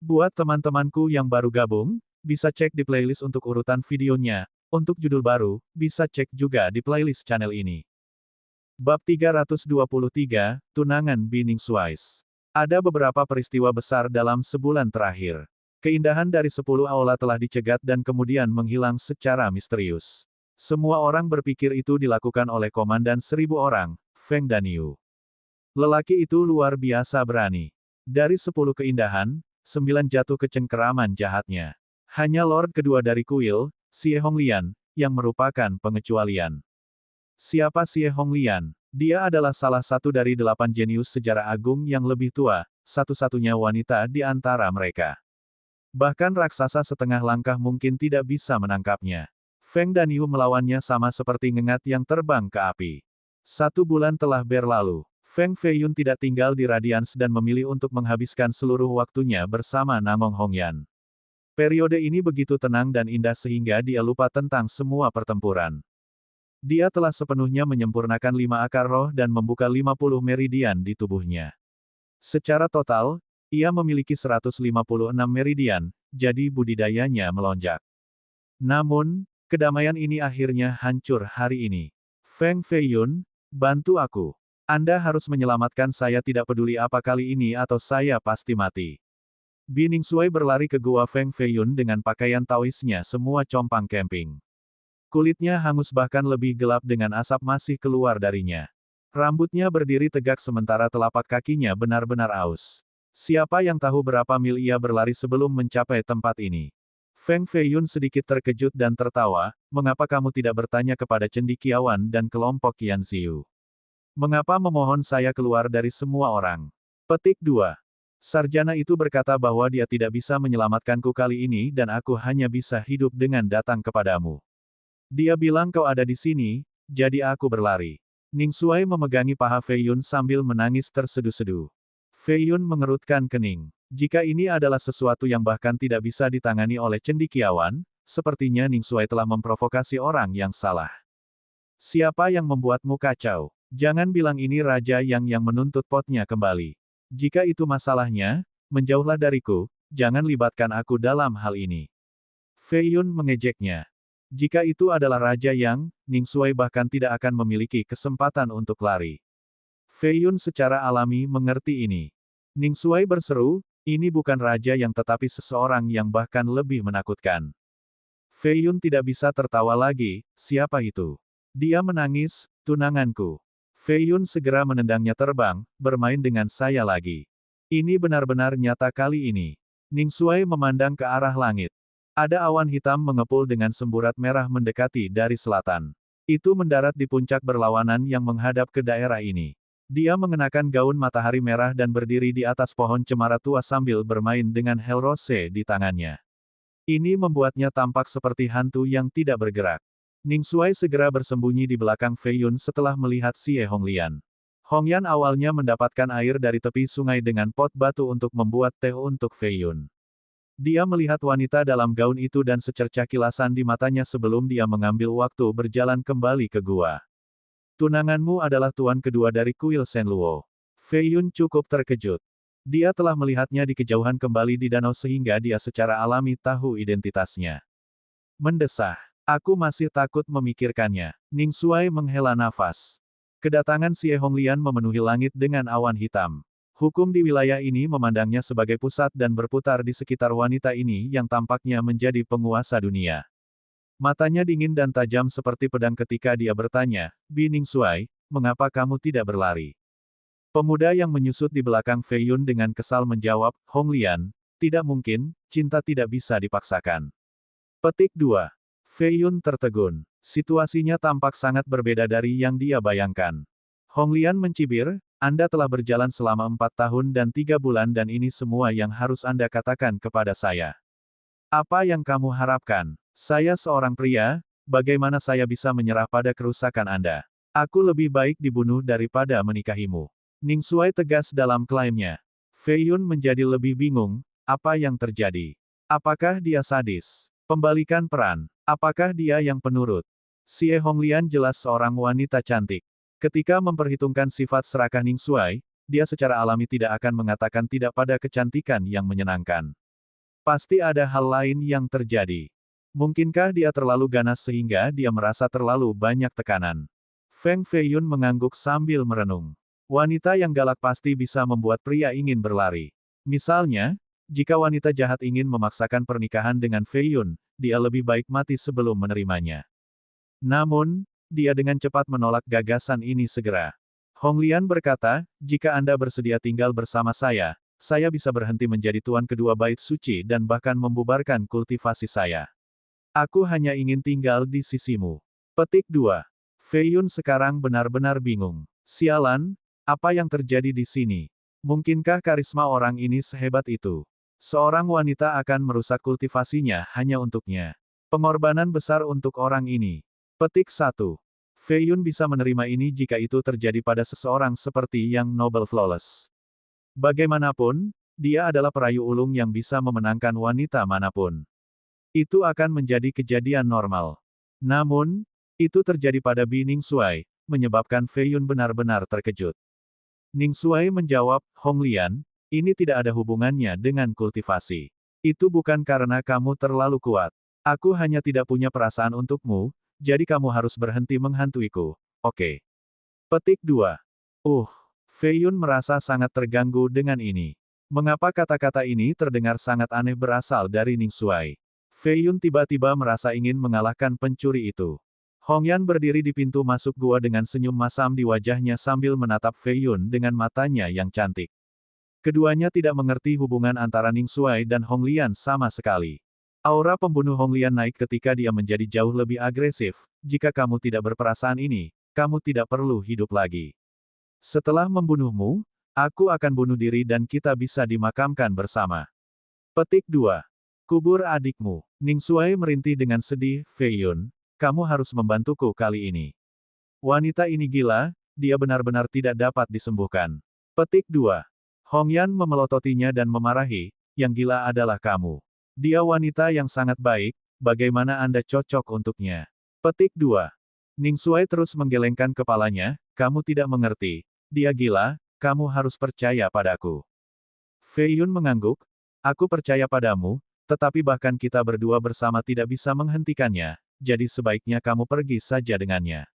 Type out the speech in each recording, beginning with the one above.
Buat teman-temanku yang baru gabung, bisa cek di playlist untuk urutan videonya. Untuk judul baru, bisa cek juga di playlist channel ini. Bab 323, Tunangan Bining Swice. Ada beberapa peristiwa besar dalam sebulan terakhir. Keindahan dari 10 aula telah dicegat dan kemudian menghilang secara misterius. Semua orang berpikir itu dilakukan oleh Komandan 1000 orang, Feng Daniu. Lelaki itu luar biasa berani. Dari 10 keindahan, 9 jatuh ke cengkeraman jahatnya. Hanya Lord kedua dari kuil, Xie Honglian, yang merupakan pengecualian. Siapa Xie Honglian? Dia adalah salah satu dari 8 jenius sejarah agung yang lebih tua, satu-satunya wanita di antara mereka. Bahkan raksasa setengah langkah mungkin tidak bisa menangkapnya. Feng Daniu melawannya sama seperti ngengat yang terbang ke api. 1 bulan telah berlalu. Feng Feiyun tidak tinggal di Radiance dan memilih untuk menghabiskan seluruh waktunya bersama Namong Hongyan. Periode ini begitu tenang dan indah sehingga dia lupa tentang semua pertempuran. Dia telah sepenuhnya menyempurnakan 5 akar roh dan membuka 50 meridian di tubuhnya. Secara total, ia memiliki 156 meridian, jadi budidayanya melonjak. Namun, kedamaian ini akhirnya hancur hari ini. Feng Feiyun, bantu aku. Anda harus menyelamatkan saya, tidak peduli apa kali ini atau saya pasti mati. Bining Sui berlari ke gua Feng Feiyun dengan pakaian Taoisnya semua compang camping. Kulitnya hangus bahkan lebih gelap dengan asap masih keluar darinya. Rambutnya berdiri tegak sementara telapak kakinya benar-benar aus. Siapa yang tahu berapa mil ia berlari sebelum mencapai tempat ini? Feng Feiyun sedikit terkejut dan tertawa, mengapa kamu tidak bertanya kepada cendekiawan dan kelompok Yan Xiu? Mengapa memohon saya keluar dari semua orang? Petik 2. Sarjana itu berkata bahwa dia tidak bisa menyelamatkanku kali ini dan aku hanya bisa hidup dengan datang kepadamu. Dia bilang kau ada di sini, jadi aku berlari. Ning Sui memegangi paha Feiyun sambil menangis terseduh-seduh. Feiyun mengerutkan kening. Jika ini adalah sesuatu yang bahkan tidak bisa ditangani oleh cendekiawan, sepertinya Ning Sui telah memprovokasi orang yang salah. Siapa yang membuatmu kacau? Jangan bilang ini Raja yang menuntut potnya kembali. Jika itu masalahnya, menjauhlah dariku, jangan libatkan aku dalam hal ini. Feiyun mengejeknya. Jika itu adalah Raja Yang, Ning Sui bahkan tidak akan memiliki kesempatan untuk lari. Feiyun secara alami mengerti ini. Ning Sui berseru, ini bukan Raja Yang tetapi seseorang yang bahkan lebih menakutkan. Feiyun tidak bisa tertawa lagi, siapa itu? Dia menangis, tunanganku. Feiyun segera menendangnya terbang, bermain dengan saya lagi. Ini benar-benar nyata kali ini. Ning Sui memandang ke arah langit. Ada awan hitam mengepul dengan semburat merah mendekati dari selatan. Itu mendarat di puncak berlawanan yang menghadap ke daerah ini. Dia mengenakan gaun matahari merah dan berdiri di atas pohon cemara tua sambil bermain dengan hel rose di tangannya. Ini membuatnya tampak seperti hantu yang tidak bergerak. Ning Sui segera bersembunyi di belakang Feiyun setelah melihat Xie Honglian. Hongyan awalnya mendapatkan air dari tepi sungai dengan pot batu untuk membuat teh untuk Feiyun. Dia melihat wanita dalam gaun itu dan secercah kilasan di matanya sebelum dia mengambil waktu berjalan kembali ke gua. Tunanganmu adalah tuan kedua dari kuil Shenluo. Feiyun cukup terkejut. Dia telah melihatnya di kejauhan kembali di danau sehingga dia secara alami tahu identitasnya. Mendesah. Aku masih takut memikirkannya. Ning Sui menghela nafas. Kedatangan Xie Honglian memenuhi langit dengan awan hitam. Hukum di wilayah ini memandangnya sebagai pusat dan berputar di sekitar wanita ini yang tampaknya menjadi penguasa dunia. Matanya dingin dan tajam seperti pedang ketika dia bertanya, Bining Sui, mengapa kamu tidak berlari? Pemuda yang menyusut di belakang Feiyun dengan kesal menjawab, Honglian, tidak mungkin, cinta tidak bisa dipaksakan. Petik 2. Feiyun tertegun. Situasinya tampak sangat berbeda dari yang dia bayangkan. Honglian mencibir, Anda telah berjalan selama 4 tahun dan 3 bulan dan ini semua yang harus Anda katakan kepada saya. Apa yang kamu harapkan? Saya seorang pria, bagaimana saya bisa menyerah pada kerusakan Anda? Aku lebih baik dibunuh daripada menikahimu. Ning Sui tegas dalam klaimnya. Feiyun menjadi lebih bingung, apa yang terjadi? Apakah dia sadis? Pembalikan peran. Apakah dia yang penurut? Xie Honglian jelas seorang wanita cantik. Ketika memperhitungkan sifat serakah Ning Sui, dia secara alami tidak akan mengatakan tidak pada kecantikan yang menyenangkan. Pasti ada hal lain yang terjadi. Mungkinkah dia terlalu ganas sehingga dia merasa terlalu banyak tekanan? Feng Feiyun mengangguk sambil merenung. Wanita yang galak pasti bisa membuat pria ingin berlari. Misalnya, jika wanita jahat ingin memaksakan pernikahan dengan Feiyun, dia lebih baik mati sebelum menerimanya. Namun, dia dengan cepat menolak gagasan ini segera. Hong Lian berkata, jika Anda bersedia tinggal bersama saya bisa berhenti menjadi tuan kedua bait suci dan bahkan membubarkan kultivasi saya. Aku hanya ingin tinggal di sisimu. Petik 2. Feiyun sekarang benar-benar bingung. Sialan, apa yang terjadi di sini? Mungkinkah karisma orang ini sehebat itu? Seorang wanita akan merusak kultivasinya hanya untuknya. Pengorbanan besar untuk orang ini. Petik 1. Feiyun bisa menerima ini jika itu terjadi pada seseorang seperti yang Noble Flawless. Bagaimanapun, dia adalah perayu ulung yang bisa memenangkan wanita manapun. Itu akan menjadi kejadian normal. Namun, itu terjadi pada Bi Ning Xuai, menyebabkan Feiyun benar-benar terkejut. Ning Xuai menjawab, Hong Lian, ini tidak ada hubungannya dengan kultivasi. Itu bukan karena kamu terlalu kuat. Aku hanya tidak punya perasaan untukmu, jadi kamu harus berhenti menghantuiku, oke? Petik 2. Feiyun merasa sangat terganggu dengan ini. Mengapa kata-kata ini terdengar sangat aneh berasal dari Ning Xuai? Feiyun tiba-tiba merasa ingin mengalahkan pencuri itu. Hong Yan berdiri di pintu masuk gua dengan senyum masam di wajahnya sambil menatap Feiyun dengan matanya yang cantik. Keduanya tidak mengerti hubungan antara Ning Xuai dan Hong Lian sama sekali. Aura pembunuh Hong Lian naik ketika dia menjadi jauh lebih agresif. Jika kamu tidak berperasaan ini, kamu tidak perlu hidup lagi. Setelah membunuhmu, aku akan bunuh diri dan kita bisa dimakamkan bersama. Petik 2. Kubur adikmu. Ning Xuai merintih dengan sedih, Feiyun, kamu harus membantuku kali ini. Wanita ini gila, dia benar-benar tidak dapat disembuhkan. Petik 2. Hong Yan memelototinya dan memarahi, yang gila adalah kamu. Dia wanita yang sangat baik, bagaimana Anda cocok untuknya? Petik 2. Ning Xuai terus menggelengkan kepalanya, kamu tidak mengerti. Dia gila, kamu harus percaya padaku. Feiyun mengangguk, aku percaya padamu, tetapi bahkan kita berdua bersama tidak bisa menghentikannya, jadi sebaiknya kamu pergi saja dengannya.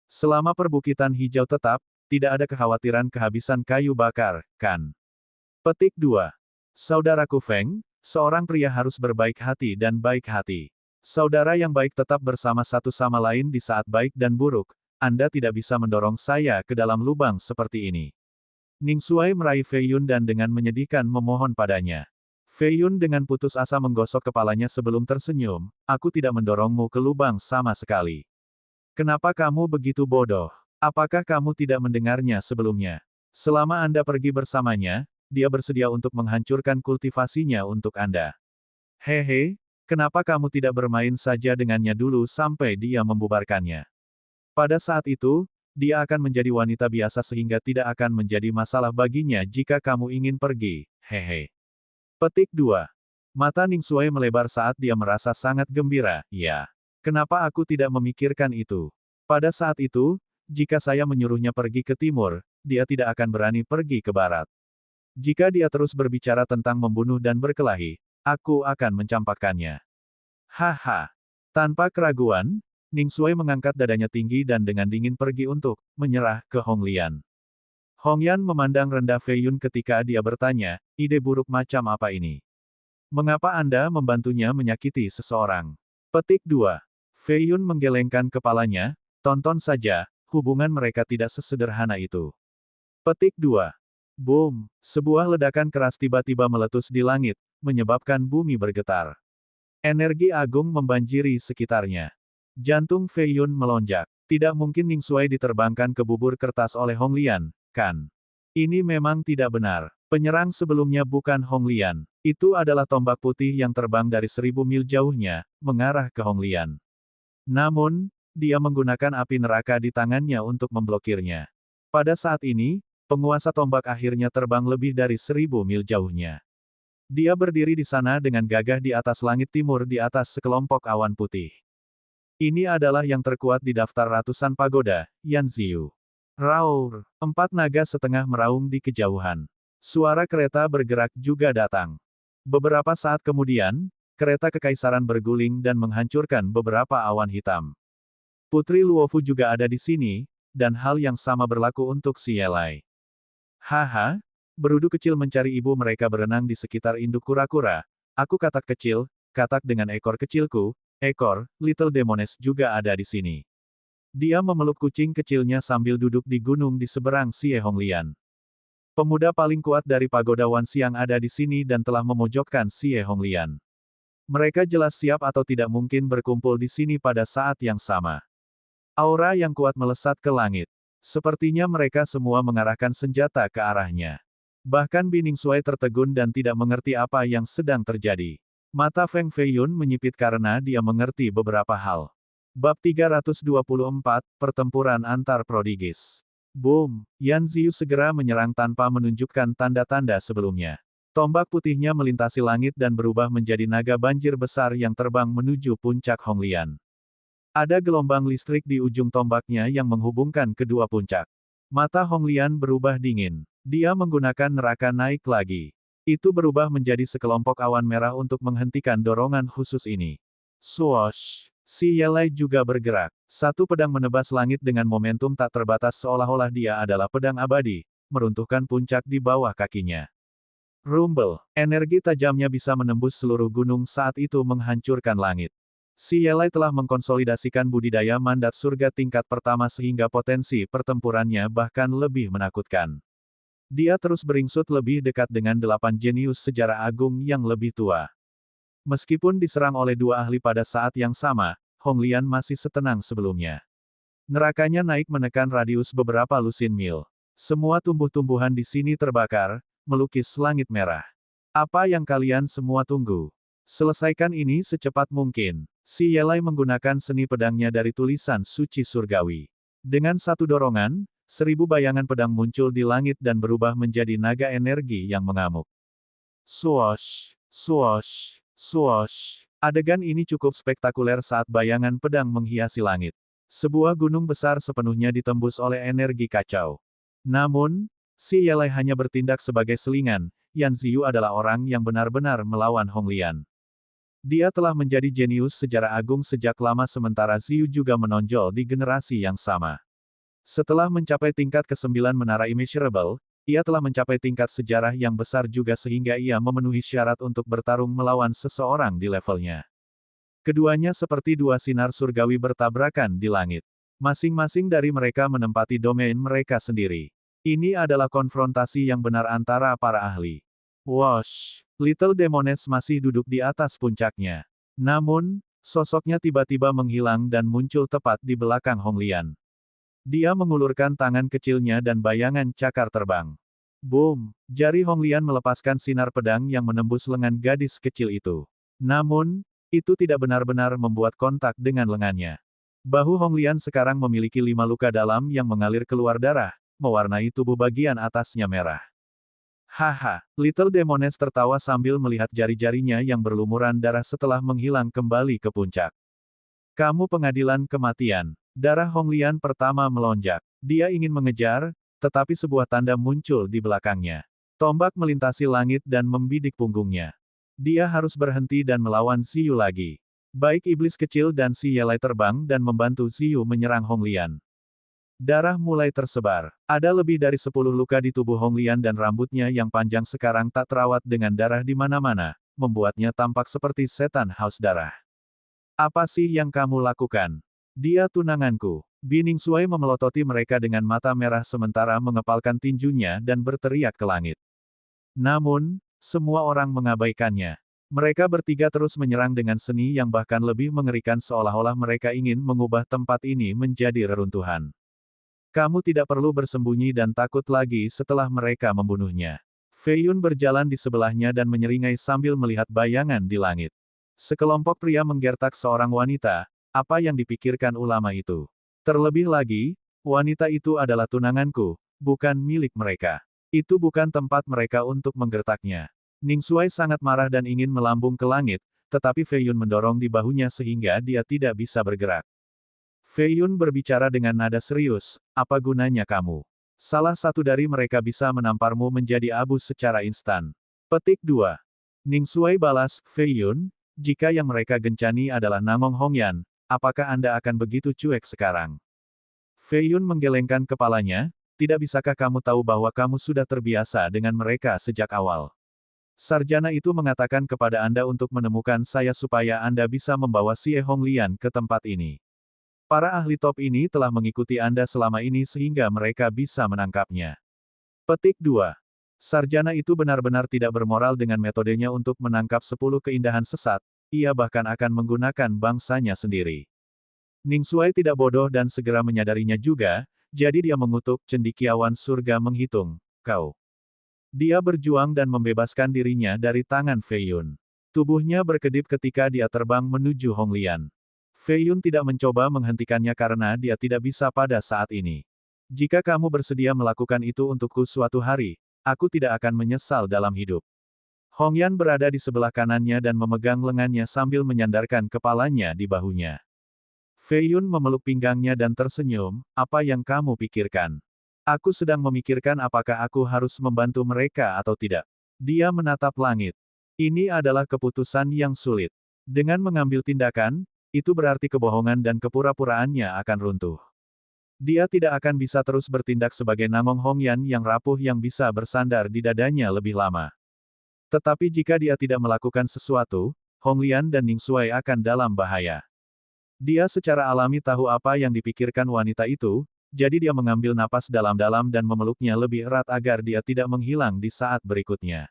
Selama perbukitan hijau tetap, tidak ada kekhawatiran kehabisan kayu bakar, kan? Petik 2. Saudaraku Feng, seorang pria harus berbaik hati dan baik hati. Saudara yang baik tetap bersama satu sama lain di saat baik dan buruk. Anda tidak bisa mendorong saya ke dalam lubang seperti ini. Ning Xuai meraih Feiyun dan dengan menyedihkan memohon padanya. Feiyun dengan putus asa menggosok kepalanya sebelum tersenyum, aku tidak mendorongmu ke lubang sama sekali. Kenapa kamu begitu bodoh? Apakah kamu tidak mendengarnya sebelumnya? Selama Anda pergi bersamanya, dia bersedia untuk menghancurkan kultivasinya untuk Anda. Hehe, kenapa kamu tidak bermain saja dengannya dulu sampai dia membubarkannya? Pada saat itu, dia akan menjadi wanita biasa sehingga tidak akan menjadi masalah baginya jika kamu ingin pergi, hehe. Petik 2. Mata Ning Xuai melebar saat dia merasa sangat gembira, ya. Kenapa aku tidak memikirkan itu? Pada saat itu, jika saya menyuruhnya pergi ke timur, dia tidak akan berani pergi ke barat. Jika dia terus berbicara tentang membunuh dan berkelahi, aku akan mencampakkannya. Haha. Tanpa keraguan, Ning Xuai mengangkat dadanya tinggi dan dengan dingin pergi untuk menyerah ke Hong Lian. Hong Yan memandang rendah Feiyun ketika dia bertanya, ide buruk macam apa ini? Mengapa Anda membantunya menyakiti seseorang? Petik 2. Feiyun menggelengkan kepalanya, tonton saja, hubungan mereka tidak sesederhana itu. Petik 2. Boom, sebuah ledakan keras tiba-tiba meletus di langit, menyebabkan bumi bergetar. Energi agung membanjiri sekitarnya. Jantung Feiyun melonjak. Tidak mungkin Ning Xuai diterbangkan ke bubur kertas oleh Hong Lian, kan? Ini memang tidak benar. Penyerang sebelumnya bukan Hong Lian. Itu adalah tombak putih yang terbang dari 1000 mil jauhnya, mengarah ke Hong Lian. Namun, dia menggunakan api neraka di tangannya untuk memblokirnya. Pada saat ini, penguasa tombak akhirnya terbang lebih dari 1000 mil jauhnya. Dia berdiri di sana dengan gagah di atas langit timur di atas sekelompok awan putih. Ini adalah yang terkuat di daftar ratusan pagoda, Yan Ziyu. Raur, 4 naga setengah meraung di kejauhan. Suara kereta bergerak juga datang. Beberapa saat kemudian, kereta kekaisaran berguling dan menghancurkan beberapa awan hitam. Putri Luofu juga ada di sini, dan hal yang sama berlaku untuk si Yelai. Haha, berudu kecil mencari ibu mereka berenang di sekitar induk kura-kura. Aku katak kecil, katak dengan ekor kecilku, ekor, Little Demoness juga ada di sini. Dia memeluk kucing kecilnya sambil duduk di gunung di seberang Xie Honglian. Pemuda paling kuat dari pagoda Wanxi yang ada di sini dan telah memojokkan Xie Honglian. Mereka jelas siap atau tidak mungkin berkumpul di sini pada saat yang sama. Aura yang kuat melesat ke langit. Sepertinya mereka semua mengarahkan senjata ke arahnya. Bahkan Bining Shuai tertegun dan tidak mengerti apa yang sedang terjadi. Mata Feng Feiyun menyipit karena dia mengerti beberapa hal. Bab 324, Pertempuran Antar Prodigis. Boom! Yan Ziyu segera menyerang tanpa menunjukkan tanda-tanda sebelumnya. Tombak putihnya melintasi langit dan berubah menjadi naga banjir besar yang terbang menuju puncak Honglian. Ada gelombang listrik di ujung tombaknya yang menghubungkan kedua puncak. Mata Honglian berubah dingin. Dia menggunakan neraka naik lagi. Itu berubah menjadi sekelompok awan merah untuk menghentikan dorongan khusus ini. Swoosh! Si Yelai juga bergerak. Satu pedang menebas langit dengan momentum tak terbatas seolah-olah dia adalah pedang abadi, meruntuhkan puncak di bawah kakinya. Rumble, energi tajamnya bisa menembus seluruh gunung saat itu menghancurkan langit. Si Yelai telah mengkonsolidasikan budidaya mandat surga tingkat pertama sehingga potensi pertempurannya bahkan lebih menakutkan. Dia terus beringsut lebih dekat dengan 8 jenius sejarah agung yang lebih tua. Meskipun diserang oleh dua ahli pada saat yang sama, Honglian masih setenang sebelumnya. Nerakanya naik menekan radius beberapa lusin mil. Semua tumbuh-tumbuhan di sini terbakar, melukis langit merah. Apa yang kalian semua tunggu? Selesaikan ini secepat mungkin. Si Yelai menggunakan seni pedangnya dari tulisan suci surgawi. Dengan satu dorongan, 1000 bayangan pedang muncul di langit dan berubah menjadi naga energi yang mengamuk. Swoosh, swoosh, swoosh. Adegan ini cukup spektakuler saat bayangan pedang menghiasi langit. Sebuah gunung besar sepenuhnya ditembus oleh energi kacau. Namun, si Yelai hanya bertindak sebagai selingan. Yan Ziyu adalah orang yang benar-benar melawan Honglian. Dia telah menjadi jenius sejarah agung sejak lama sementara Ziyu juga menonjol di generasi yang sama. Setelah mencapai tingkat ke-9 menara immeasurable, ia telah mencapai tingkat sejarah yang besar juga sehingga ia memenuhi syarat untuk bertarung melawan seseorang di levelnya. Keduanya seperti dua sinar surgawi bertabrakan di langit. Masing-masing dari mereka menempati domain mereka sendiri. Ini adalah konfrontasi yang benar antara para ahli. Whoosh! Little Demoness masih duduk di atas puncaknya. Namun, sosoknya tiba-tiba menghilang dan muncul tepat di belakang Honglian. Dia mengulurkan tangan kecilnya dan bayangan cakar terbang. Boom! Jari Honglian melepaskan sinar pedang yang menembus lengan gadis kecil itu. Namun, itu tidak benar-benar membuat kontak dengan lengannya. Bahu Honglian sekarang memiliki 5 luka dalam yang mengalir keluar darah, mewarnai tubuh bagian atasnya merah. Haha, Little Demoness tertawa sambil melihat jari-jarinya yang berlumuran darah setelah menghilang kembali ke puncak. Kamu pengadilan kematian. Darah Honglian pertama melonjak. Dia ingin mengejar, tetapi sebuah tanda muncul di belakangnya. Tombak melintasi langit dan membidik punggungnya. Dia harus berhenti dan melawan Ziyu lagi. Baik iblis kecil dan si Yelai terbang dan membantu Ziyu menyerang Honglian. Darah mulai tersebar. Ada lebih dari 10 luka di tubuh Honglian dan rambutnya yang panjang sekarang tak terawat dengan darah di mana-mana, membuatnya tampak seperti setan haus darah. Apa sih yang kamu lakukan? Dia tunanganku. Bining Shuai memelototi mereka dengan mata merah sementara mengepalkan tinjunya dan berteriak ke langit. Namun, semua orang mengabaikannya. Mereka bertiga terus menyerang dengan seni yang bahkan lebih mengerikan seolah-olah mereka ingin mengubah tempat ini menjadi reruntuhan. Kamu tidak perlu bersembunyi dan takut lagi setelah mereka membunuhnya. Feiyun berjalan di sebelahnya dan menyeringai sambil melihat bayangan di langit. Sekelompok pria menggertak seorang wanita. Apa yang dipikirkan ulama itu? Terlebih lagi, wanita itu adalah tunanganku, bukan milik mereka. Itu bukan tempat mereka untuk menggertaknya. Ning Shuai sangat marah dan ingin melambung ke langit, tetapi Feiyun mendorong di bahunya sehingga dia tidak bisa bergerak. Feiyun berbicara dengan nada serius, apa gunanya kamu? Salah satu dari mereka bisa menamparmu menjadi abu secara instan. Petik 2. Ning Xuai balas, Fei Yun, jika yang mereka gencani adalah Namong Hongyan, apakah Anda akan begitu cuek sekarang? Fei Yun menggelengkan kepalanya, tidak bisakah kamu tahu bahwa kamu sudah terbiasa dengan mereka sejak awal? Sarjana itu mengatakan kepada Anda untuk menemukan saya supaya Anda bisa membawa Xie Honglian ke tempat ini. Para ahli top ini telah mengikuti Anda selama ini sehingga mereka bisa menangkapnya. Petik 2. Sarjana itu benar-benar tidak bermoral dengan metodenya untuk menangkap 10 keindahan sesat, ia bahkan akan menggunakan bangsanya sendiri. Ning Xuai tidak bodoh dan segera menyadarinya juga, jadi dia mengutuk cendekiawan surga menghitung, kau. Dia berjuang dan membebaskan dirinya dari tangan Fei Yun. Tubuhnya berkedip ketika dia terbang menuju Honglian. Fei Yun tidak mencoba menghentikannya karena dia tidak bisa pada saat ini. Jika kamu bersedia melakukan itu untukku suatu hari, aku tidak akan menyesal dalam hidup. Hongyan berada di sebelah kanannya dan memegang lengannya sambil menyandarkan kepalanya di bahunya. Fei Yun memeluk pinggangnya dan tersenyum, apa yang kamu pikirkan? Aku sedang memikirkan apakah aku harus membantu mereka atau tidak. Dia menatap langit. Ini adalah keputusan yang sulit. Dengan mengambil tindakan, itu berarti kebohongan dan kepura-puraannya akan runtuh. Dia tidak akan bisa terus bertindak sebagai Namong Hongyan yang rapuh yang bisa bersandar di dadanya lebih lama. Tetapi jika dia tidak melakukan sesuatu, Honglian dan Ning Xuai akan dalam bahaya. Dia secara alami tahu apa yang dipikirkan wanita itu, jadi dia mengambil napas dalam-dalam dan memeluknya lebih erat agar dia tidak menghilang di saat berikutnya.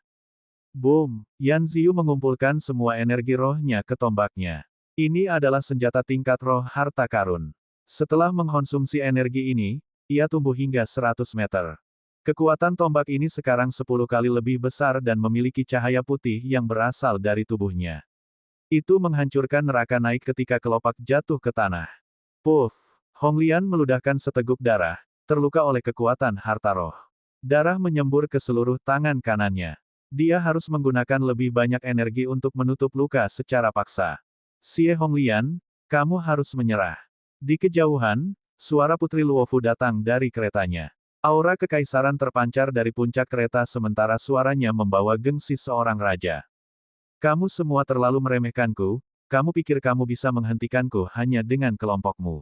Boom! Yan Ziyu mengumpulkan semua energi rohnya ke tombaknya. Ini adalah senjata tingkat roh harta karun. Setelah mengkonsumsi energi ini, ia tumbuh hingga 100 meter. Kekuatan tombak ini sekarang 10 kali lebih besar dan memiliki cahaya putih yang berasal dari tubuhnya. Itu menghancurkan neraka naik ketika kelopak jatuh ke tanah. Puff! Honglian meludahkan seteguk darah, terluka oleh kekuatan harta roh. Darah menyembur ke seluruh tangan kanannya. Dia harus menggunakan lebih banyak energi untuk menutup luka secara paksa. Xie Honglian, kamu harus menyerah. Di kejauhan, suara Putri Luofu datang dari keretanya. Aura kekaisaran terpancar dari puncak kereta sementara suaranya membawa gengsi seorang raja. Kamu semua terlalu meremehkanku, kamu pikir kamu bisa menghentikanku hanya dengan kelompokmu.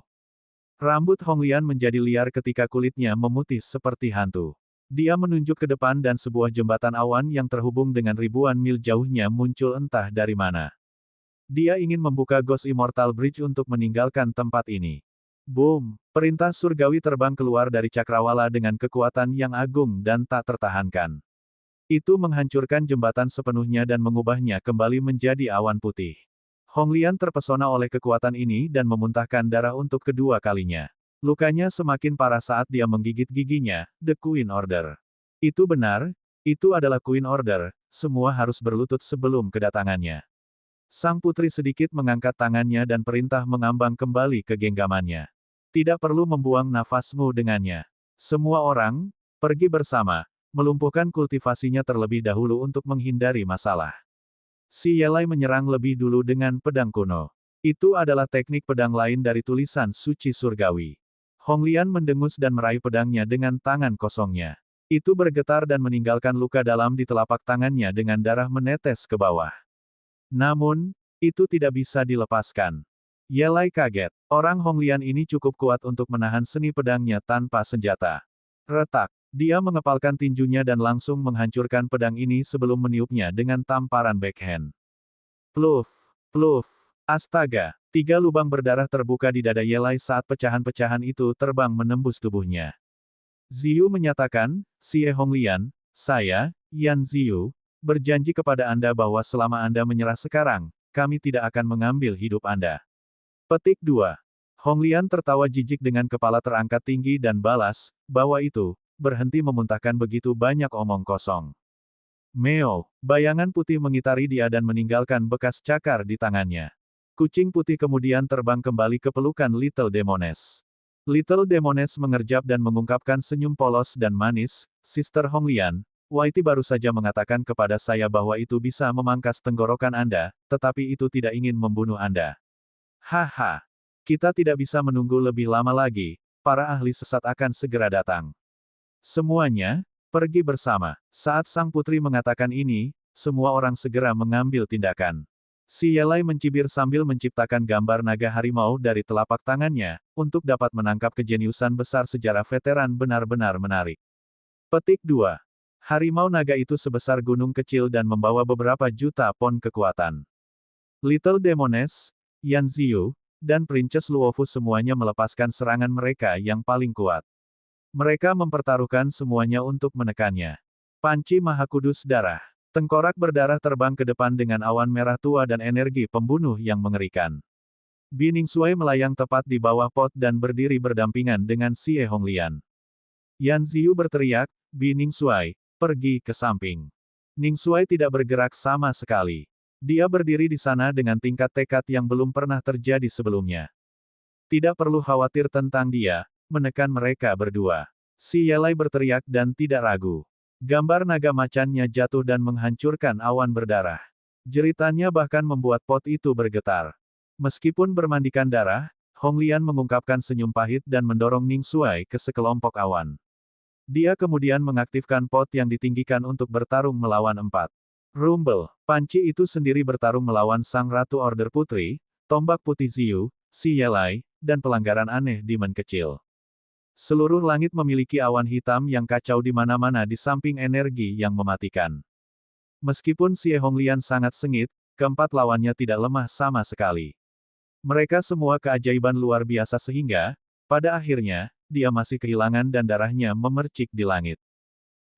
Rambut Honglian menjadi liar ketika kulitnya memutih seperti hantu. Dia menunjuk ke depan dan sebuah jembatan awan yang terhubung dengan ribuan mil jauhnya muncul entah dari mana. Dia ingin membuka Ghost Immortal Bridge untuk meninggalkan tempat ini. Boom! Perintah surgawi terbang keluar dari cakrawala dengan kekuatan yang agung dan tak tertahankan. Itu menghancurkan jembatan sepenuhnya dan mengubahnya kembali menjadi awan putih. Honglian terpesona oleh kekuatan ini dan memuntahkan darah untuk kedua kalinya. Lukanya semakin parah saat dia menggigit giginya, The Queen Order. Itu benar, itu adalah Queen Order, semua harus berlutut sebelum kedatangannya. Sang putri sedikit mengangkat tangannya dan perintah mengambang kembali ke genggamannya. Tidak perlu membuang nafasmu dengannya. Semua orang, pergi bersama, melumpuhkan kultivasinya terlebih dahulu untuk menghindari masalah. Si Yelai menyerang lebih dulu dengan pedang kuno. Itu adalah teknik pedang lain dari tulisan suci surgawi. Honglian mendengus dan meraih pedangnya dengan tangan kosongnya. Itu bergetar dan meninggalkan luka dalam di telapak tangannya dengan darah menetes ke bawah. Namun, itu tidak bisa dilepaskan. Yelai kaget. Orang Honglian ini cukup kuat untuk menahan seni pedangnya tanpa senjata. Retak. Dia mengepalkan tinjunya dan langsung menghancurkan pedang ini sebelum meniupnya dengan tamparan backhand. Pluf! Pluf! Astaga! 3 lubang berdarah terbuka di dada Yelai saat pecahan-pecahan itu terbang menembus tubuhnya. Ziyu menyatakan, Xie Honglian, saya, Yan Ziyu, berjanji kepada Anda bahwa selama Anda menyerah sekarang, kami tidak akan mengambil hidup Anda. Petik 2. Honglian tertawa jijik dengan kepala terangkat tinggi dan balas, bahwa itu, berhenti memuntahkan begitu banyak omong kosong. Meo, bayangan putih mengitari dia dan meninggalkan bekas cakar di tangannya. Kucing putih kemudian terbang kembali ke pelukan Little Demoness. Little Demoness mengerjap dan mengungkapkan senyum polos dan manis, Sister Honglian, Waiti baru saja mengatakan kepada saya bahwa itu bisa memangkas tenggorokan Anda, tetapi itu tidak ingin membunuh Anda. Haha. Kita tidak bisa menunggu lebih lama lagi, para ahli sesat akan segera datang. Semuanya, pergi bersama. Saat sang putri mengatakan ini, semua orang segera mengambil tindakan. Si Yelai mencibir sambil menciptakan gambar naga harimau dari telapak tangannya, untuk dapat menangkap kejeniusan besar sejarah veteran benar-benar menarik. Petik 2. Harimau naga itu sebesar gunung kecil dan membawa beberapa juta pon kekuatan. Little Demoness, Yan Ziyu, dan Princess Luofu semuanya melepaskan serangan mereka yang paling kuat. Mereka mempertaruhkan semuanya untuk menekannya. Panci Maha Kudus Darah. Tengkorak berdarah terbang ke depan dengan awan merah tua dan energi pembunuh yang mengerikan. Bi Ningsuai melayang tepat di bawah pot dan berdiri berdampingan dengan Xie Honglian. Yan Ziyu berteriak, Bi Ningsuai, pergi ke samping. Ningsuai tidak bergerak sama sekali. Dia berdiri di sana dengan tingkat tekad yang belum pernah terjadi sebelumnya. Tidak perlu khawatir tentang dia, menekan mereka berdua. Si Yelai berteriak dan tidak ragu. Gambar naga macannya jatuh dan menghancurkan awan berdarah. Jeritannya bahkan membuat pot itu bergetar. Meskipun bermandikan darah, Honglian mengungkapkan senyum pahit dan mendorong Ningsuai ke sekelompok awan. Dia kemudian mengaktifkan pot yang ditinggikan untuk bertarung melawan 4. Rumble, panci itu sendiri bertarung melawan Sang Ratu Order Putri, Tombak Putih Ziyu, Si Yelai, dan pelanggaran aneh Demon Kecil. Seluruh langit memiliki awan hitam yang kacau di mana-mana di samping energi yang mematikan. Meskipun Xie Honglian sangat sengit, keempat lawannya tidak lemah sama sekali. Mereka semua keajaiban luar biasa sehingga, pada akhirnya, dia masih kehilangan dan darahnya memercik di langit.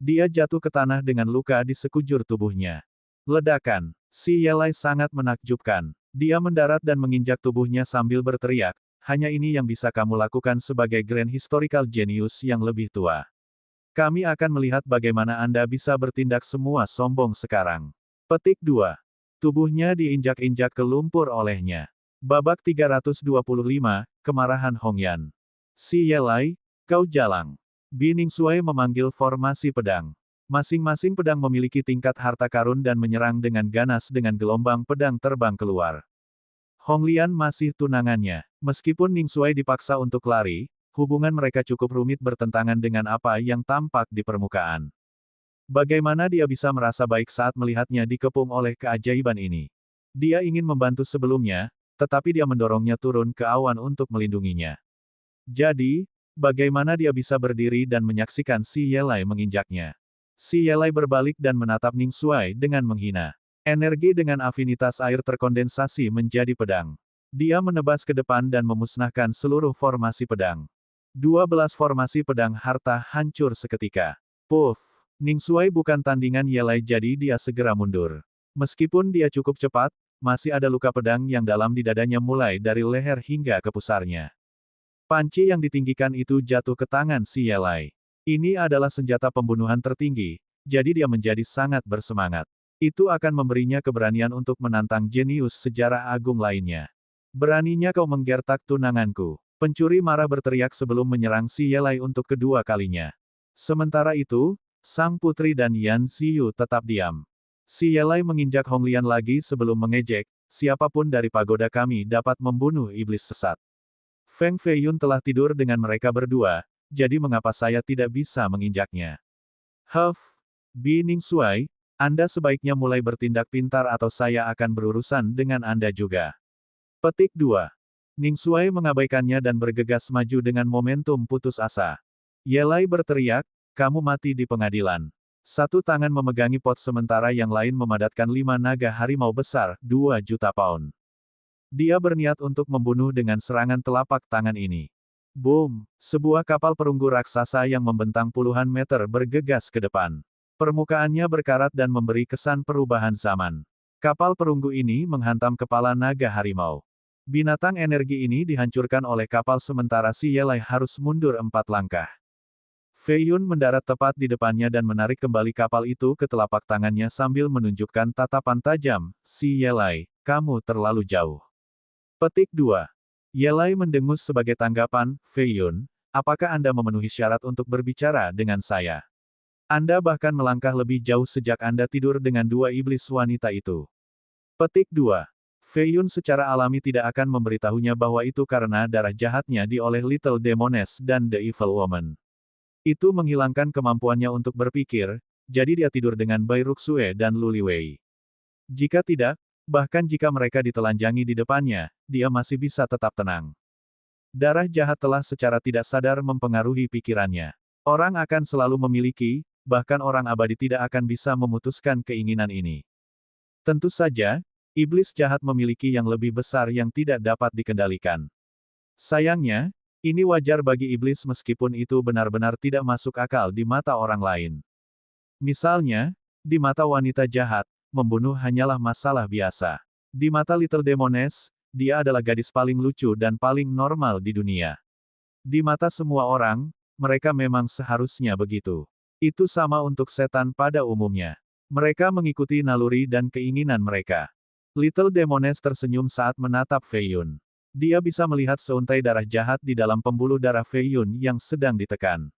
Dia jatuh ke tanah dengan luka di sekujur tubuhnya. Ledakan. Si Yelai sangat menakjubkan. Dia mendarat dan menginjak tubuhnya sambil berteriak, hanya ini yang bisa kamu lakukan sebagai Grand Historical Genius yang lebih tua. Kami akan melihat bagaimana Anda bisa bertindak semua sombong sekarang. Petik 2. Tubuhnya diinjak-injak ke lumpur olehnya. Babak 325, Kemarahan Hongyan. Si Yelai, kau jalang. Bi Ningsuai memanggil formasi pedang. Masing-masing pedang memiliki tingkat harta karun dan menyerang dengan ganas dengan gelombang pedang terbang keluar. Honglian masih tunangannya. Meskipun Ningsuai dipaksa untuk lari, hubungan mereka cukup rumit bertentangan dengan apa yang tampak di permukaan. Bagaimana dia bisa merasa baik saat melihatnya dikepung oleh keajaiban ini? Dia ingin membantu sebelumnya, tetapi dia mendorongnya turun ke awan untuk melindunginya. Jadi, bagaimana dia bisa berdiri dan menyaksikan Si Yelai menginjaknya? Si Yelai berbalik dan menatap Ningsuai dengan menghina. Energi dengan afinitas air terkondensasi menjadi pedang. Dia menebas ke depan dan memusnahkan seluruh formasi pedang. 12 formasi pedang harta hancur seketika. Puff! Ningsuai bukan tandingan Yelai jadi dia segera mundur. Meskipun dia cukup cepat, masih ada luka pedang yang dalam di dadanya mulai dari leher hingga ke pusarnya. Panci yang ditinggikan itu jatuh ke tangan Si Yelai. Ini adalah senjata pembunuhan tertinggi, jadi dia menjadi sangat bersemangat. Itu akan memberinya keberanian untuk menantang jenius sejarah agung lainnya. Beraninya kau menggertak tunanganku. Pencuri marah berteriak sebelum menyerang Si Yelai untuk kedua kalinya. Sementara itu, sang putri dan Yan Ziyu tetap diam. Si Yelai menginjak Honglian lagi sebelum mengejek, siapapun dari pagoda kami dapat membunuh iblis sesat. Feng Feiyun telah tidur dengan mereka berdua, jadi mengapa saya tidak bisa menginjaknya? Huff! Bi Ningsuai, Anda sebaiknya mulai bertindak pintar atau saya akan berurusan dengan Anda juga. Petik 2. Ningsuai mengabaikannya dan bergegas maju dengan momentum putus asa. Yelai berteriak, kamu mati di pengadilan. Satu tangan memegangi pot sementara yang lain memadatkan 5 naga harimau besar, 2 juta pound. Dia berniat untuk membunuh dengan serangan telapak tangan ini. Boom! Sebuah kapal perunggu raksasa yang membentang puluhan meter bergegas ke depan. Permukaannya berkarat dan memberi kesan perubahan zaman. Kapal perunggu ini menghantam kepala naga harimau. Binatang energi ini dihancurkan oleh kapal sementara Si Yelai harus mundur 4 langkah. Feiyun mendarat tepat di depannya dan menarik kembali kapal itu ke telapak tangannya sambil menunjukkan tatapan tajam, Si Yelai, kamu terlalu jauh. Petik 2. Yelai mendengus sebagai tanggapan, Feiyun, apakah Anda memenuhi syarat untuk berbicara dengan saya? Anda bahkan melangkah lebih jauh sejak Anda tidur dengan 2 iblis wanita itu. Petik 2. Feiyun secara alami tidak akan memberitahunya bahwa itu karena darah jahatnya oleh Little Demoness dan The Evil Woman. Itu menghilangkan kemampuannya untuk berpikir, jadi dia tidur dengan Bai Ruxue dan Lu Liwei. Jika tidak, bahkan jika mereka ditelanjangi di depannya, dia masih bisa tetap tenang. Darah jahat telah secara tidak sadar mempengaruhi pikirannya. Orang akan selalu memiliki, bahkan orang abadi tidak akan bisa memutuskan keinginan ini. Tentu saja, iblis jahat memiliki yang lebih besar yang tidak dapat dikendalikan. Sayangnya, ini wajar bagi iblis meskipun itu benar-benar tidak masuk akal di mata orang lain. Misalnya, di mata wanita jahat, membunuh hanyalah masalah biasa. Di mata Little Demoness, dia adalah gadis paling lucu dan paling normal di dunia. Di mata semua orang, mereka memang seharusnya begitu. Itu sama untuk setan pada umumnya. Mereka mengikuti naluri dan keinginan mereka. Little Demoness tersenyum saat menatap Fei Yun. Dia bisa melihat seuntai darah jahat di dalam pembuluh darah Fei Yun yang sedang ditekan.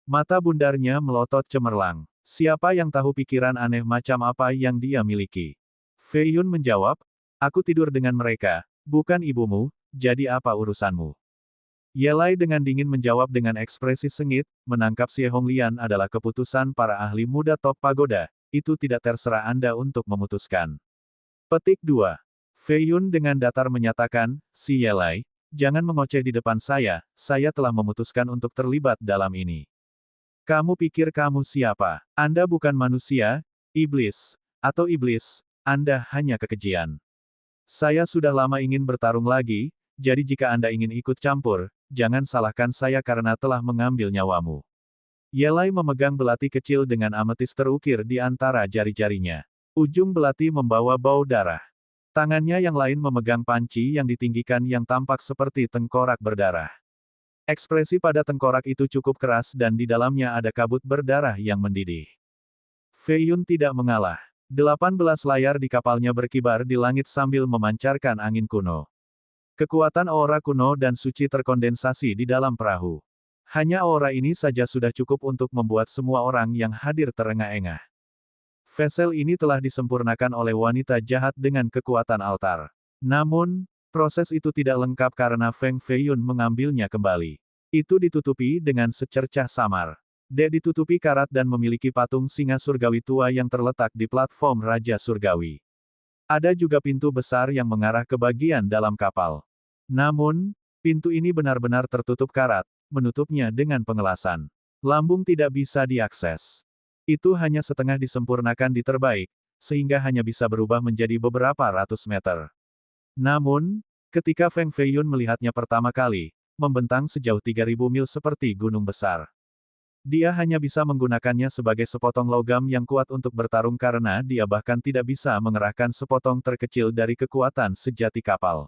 Mata bundarnya melotot cemerlang. Siapa yang tahu pikiran aneh macam apa yang dia miliki? Fei Yun menjawab, aku tidur dengan mereka, bukan ibumu, jadi apa urusanmu? Yelai dengan dingin menjawab dengan ekspresi sengit, menangkap Xie Honglian adalah keputusan para ahli muda top pagoda, itu tidak terserah Anda untuk memutuskan. Petik 2. Fei Yun dengan datar menyatakan, si Yelai, jangan mengoceh di depan saya telah memutuskan untuk terlibat dalam ini. Kamu pikir kamu siapa? Anda bukan manusia, iblis, atau iblis, Anda hanya kekejian. Saya sudah lama ingin bertarung lagi, jadi jika Anda ingin ikut campur, jangan salahkan saya karena telah mengambil nyawamu. Yelai memegang belati kecil dengan ametis terukir di antara jari-jarinya. Ujung belati membawa bau darah. Tangannya yang lain memegang panci yang ditinggikan yang tampak seperti tengkorak berdarah. Ekspresi pada tengkorak itu cukup keras dan di dalamnya ada kabut berdarah yang mendidih. Fei Yun tidak mengalah. 18 layar di kapalnya berkibar di langit sambil memancarkan angin kuno. Kekuatan aura kuno dan suci terkondensasi di dalam perahu. Hanya aura ini saja sudah cukup untuk membuat semua orang yang hadir terengah-engah. Vessel ini telah disempurnakan oleh wanita jahat dengan kekuatan altar. Namun, proses itu tidak lengkap karena Feng Fei Yun mengambilnya kembali. Itu ditutupi dengan secercah samar. Ditutupi karat dan memiliki patung singa surgawi tua yang terletak di platform Raja Surgawi. Ada juga pintu besar yang mengarah ke bagian dalam kapal. Namun, pintu ini benar-benar tertutup karat, menutupnya dengan pengelasan. Lambung tidak bisa diakses. Itu hanya setengah disempurnakan di terbaik, sehingga hanya bisa berubah menjadi beberapa ratus meter. Namun, ketika Feng Fei Yun melihatnya pertama kali, membentang sejauh 3000 mil seperti gunung besar. Dia hanya bisa menggunakannya sebagai sepotong logam yang kuat untuk bertarung karena dia bahkan tidak bisa mengerahkan sepotong terkecil dari kekuatan sejati kapal.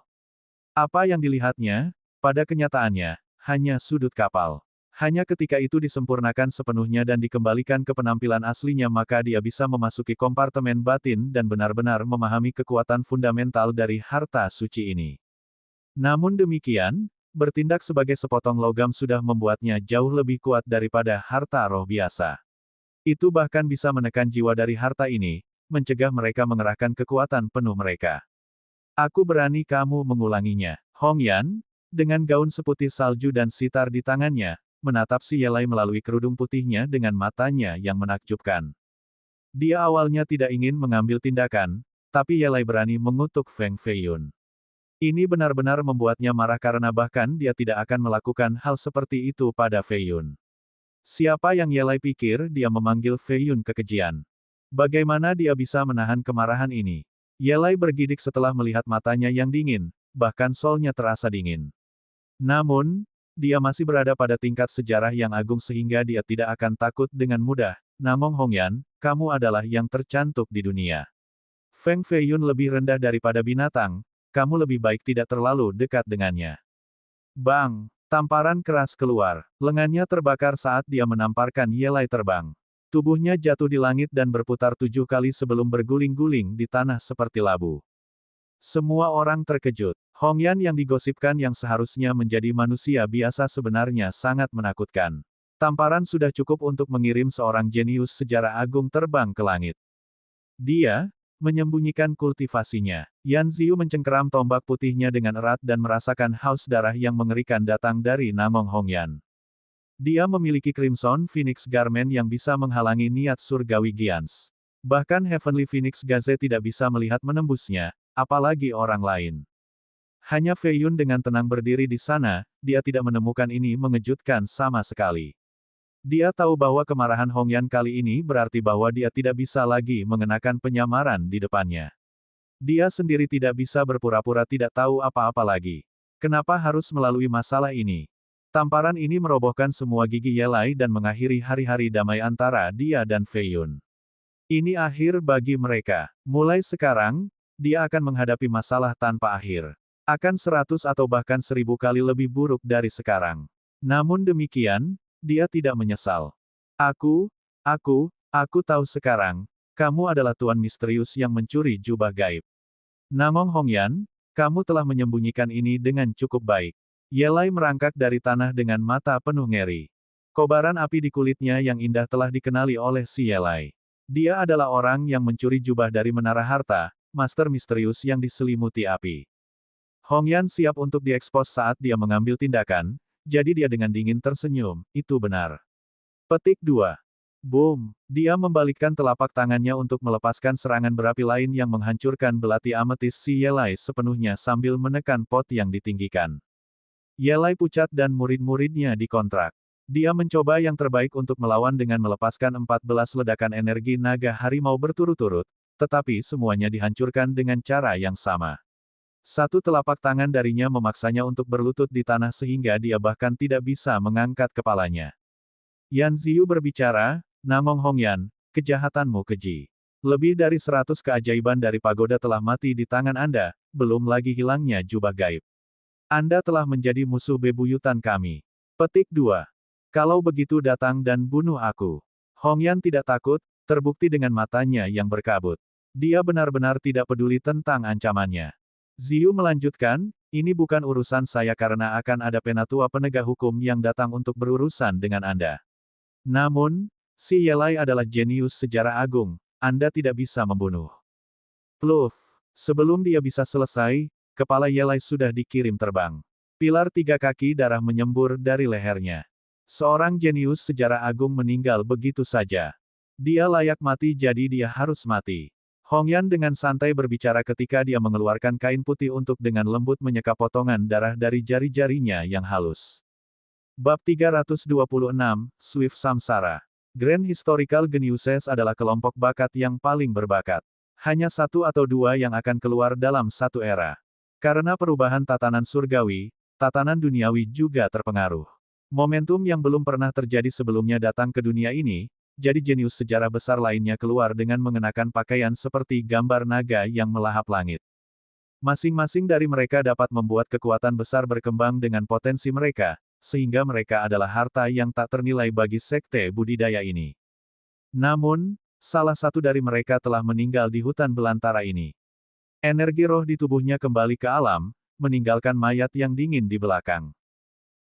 Apa yang dilihatnya, pada kenyataannya, hanya sudut kapal. Hanya ketika itu disempurnakan sepenuhnya dan dikembalikan ke penampilan aslinya maka dia bisa memasuki kompartemen batin dan benar-benar memahami kekuatan fundamental dari harta suci ini. Namun demikian, bertindak sebagai sepotong logam sudah membuatnya jauh lebih kuat daripada harta roh biasa. Itu bahkan bisa menekan jiwa dari harta ini, mencegah mereka mengerahkan kekuatan penuh mereka. Aku berani kamu mengulanginya. Hong Yan, dengan gaun seputih salju dan sitar di tangannya, menatap si Yelai melalui kerudung putihnya dengan matanya yang menakjubkan. Dia awalnya tidak ingin mengambil tindakan, tapi Yelai berani mengutuk Feng Fei Yun. Ini benar-benar membuatnya marah karena bahkan dia tidak akan melakukan hal seperti itu pada Fei Yun. Siapa yang Yelai pikir dia memanggil Fei Yun kekejian? Bagaimana dia bisa menahan kemarahan ini? Yelai bergidik setelah melihat matanya yang dingin, bahkan solnya terasa dingin. Namun, dia masih berada pada tingkat sejarah yang agung sehingga dia tidak akan takut dengan mudah. Namong Hongyan, kamu adalah yang tercantik di dunia. Feng Fei Yun lebih rendah daripada binatang, kamu lebih baik tidak terlalu dekat dengannya. Bang! Tamparan keras keluar. Lengannya terbakar saat dia menamparkan Yelai terbang. Tubuhnya jatuh di langit dan berputar 7 kali sebelum berguling-guling di tanah seperti labu. Semua orang terkejut. Hongyan yang digosipkan yang seharusnya menjadi manusia biasa sebenarnya sangat menakutkan. Tamparan sudah cukup untuk mengirim seorang jenius sejarah agung terbang ke langit. Dia menyembunyikan kultivasinya. Yan Ziyu mencengkeram tombak putihnya dengan erat dan merasakan haus darah yang mengerikan datang dari Namong Hongyan. Dia memiliki Crimson Phoenix Garment yang bisa menghalangi niat surgawi Giants. Bahkan Heavenly Phoenix Gaze tidak bisa melihat menembusnya, apalagi orang lain. Hanya Fei Yun dengan tenang berdiri di sana, dia tidak menemukan ini mengejutkan sama sekali. Dia tahu bahwa kemarahan Hong Yan kali ini berarti bahwa dia tidak bisa lagi mengenakan penyamaran di depannya. Dia sendiri tidak bisa berpura-pura tidak tahu apa-apa lagi. Kenapa harus melalui masalah ini? Tamparan ini merobohkan semua gigi Ye Lai dan mengakhiri hari-hari damai antara dia dan Fei Yun. Ini akhir bagi mereka. Mulai sekarang, dia akan menghadapi masalah tanpa akhir. Akan 100 atau bahkan 1000 kali lebih buruk dari sekarang. Namun demikian, dia tidak menyesal. Aku tahu sekarang, kamu adalah tuan misterius yang mencuri jubah gaib. Namong Hong Yan, kamu telah menyembunyikan ini dengan cukup baik. Ye Lai merangkak dari tanah dengan mata penuh ngeri. Kobaran api di kulitnya yang indah telah dikenali oleh si Ye Lai. Dia adalah orang yang mencuri jubah dari menara harta, master misterius yang diselimuti api. Hong Yan siap untuk diekspos saat dia mengambil tindakan, jadi dia dengan dingin tersenyum, itu benar. Petik 2. Boom! Dia membalikkan telapak tangannya untuk melepaskan serangan berapi lain yang menghancurkan belati ametis si Ye Lai sepenuhnya sambil menekan pot yang ditinggikan. Ye Lai pucat dan murid-muridnya dikontrak. Dia mencoba yang terbaik untuk melawan dengan melepaskan 14 ledakan energi naga harimau berturut-turut, tetapi semuanya dihancurkan dengan cara yang sama. Satu telapak tangan darinya memaksanya untuk berlutut di tanah sehingga dia bahkan tidak bisa mengangkat kepalanya. Yan Ziyu berbicara, Namong Hong Yan, kejahatanmu keji. Lebih dari 100 keajaiban dari pagoda telah mati di tangan Anda, belum lagi hilangnya jubah gaib. Anda telah menjadi musuh bebuyutan kami. Petik 2. Kalau begitu datang dan bunuh aku. Hong Yan tidak takut, terbukti dengan matanya yang berkabut. Dia benar-benar tidak peduli tentang ancamannya. Ziyu melanjutkan, ini bukan urusan saya karena akan ada penatua penegak hukum yang datang untuk berurusan dengan Anda. Namun, si Ye Lai adalah jenius sejarah agung, Anda tidak bisa membunuh. Pluf! Sebelum dia bisa selesai, kepala Ye Lai sudah dikirim terbang. Pilar 3 kaki darah menyembur dari lehernya. Seorang jenius sejarah agung meninggal begitu saja. Dia layak mati jadi dia harus mati. Hong Yan dengan santai berbicara ketika dia mengeluarkan kain putih untuk dengan lembut menyeka potongan darah dari jari-jarinya yang halus. Bab 326, Swift Samsara. Grand Historical Geniuses adalah kelompok bakat yang paling berbakat. Hanya satu atau dua yang akan keluar dalam satu era. Karena perubahan tatanan surgawi, tatanan duniawi juga terpengaruh. Momentum yang belum pernah terjadi sebelumnya datang ke dunia ini, jadi jenius sejarah besar lainnya keluar dengan mengenakan pakaian seperti gambar naga yang melahap langit. Masing-masing dari mereka dapat membuat kekuatan besar berkembang dengan potensi mereka, sehingga mereka adalah harta yang tak ternilai bagi sekte budidaya ini. Namun, salah satu dari mereka telah meninggal di hutan belantara ini. Energi roh di tubuhnya kembali ke alam, meninggalkan mayat yang dingin di belakang.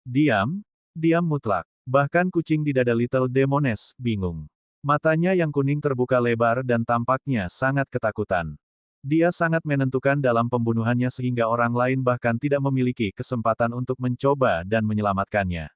Diam mutlak. Bahkan kucing di dada Little Demoness bingung. Matanya yang kuning terbuka lebar dan tampaknya sangat ketakutan. Dia sangat menentukan dalam pembunuhannya sehingga orang lain bahkan tidak memiliki kesempatan untuk mencoba dan menyelamatkannya.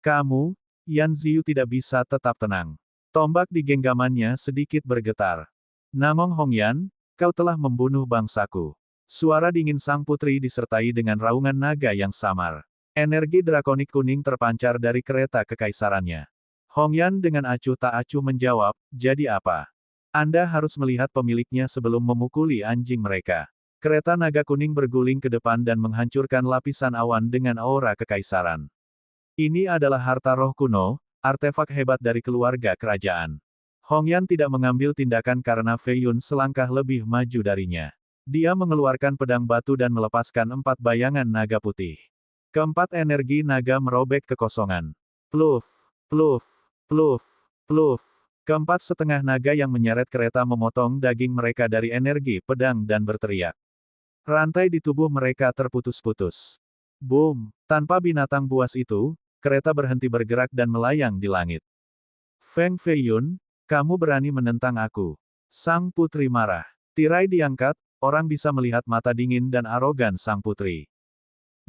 Kamu, Yan Ziyu tidak bisa tetap tenang. Tombak di genggamannya sedikit bergetar. Namong Hong Yan, kau telah membunuh bangsaku. Suara dingin sang putri disertai dengan raungan naga yang samar. Energi drakonik kuning terpancar dari kereta kekaisarannya. Hong Yan dengan acuh tak acuh menjawab, jadi apa? Anda harus melihat pemiliknya sebelum memukuli anjing mereka. Kereta naga kuning berguling ke depan dan menghancurkan lapisan awan dengan aura kekaisaran. Ini adalah harta roh kuno, artefak hebat dari keluarga kerajaan. Hong Yan tidak mengambil tindakan karena Fei Yun selangkah lebih maju darinya. Dia mengeluarkan pedang batu dan melepaskan 4 bayangan naga putih. Keempat energi naga merobek kekosongan. Pluf, pluf, pluf, pluf. Keempat setengah naga yang menyeret kereta memotong daging mereka dari energi pedang dan berteriak. Rantai di tubuh mereka terputus-putus. Boom! Tanpa binatang buas itu, kereta berhenti bergerak dan melayang di langit. Feng Fei Yun, kamu berani menentang aku. Sang putri marah. Tirai diangkat, orang bisa melihat mata dingin dan arogan sang putri.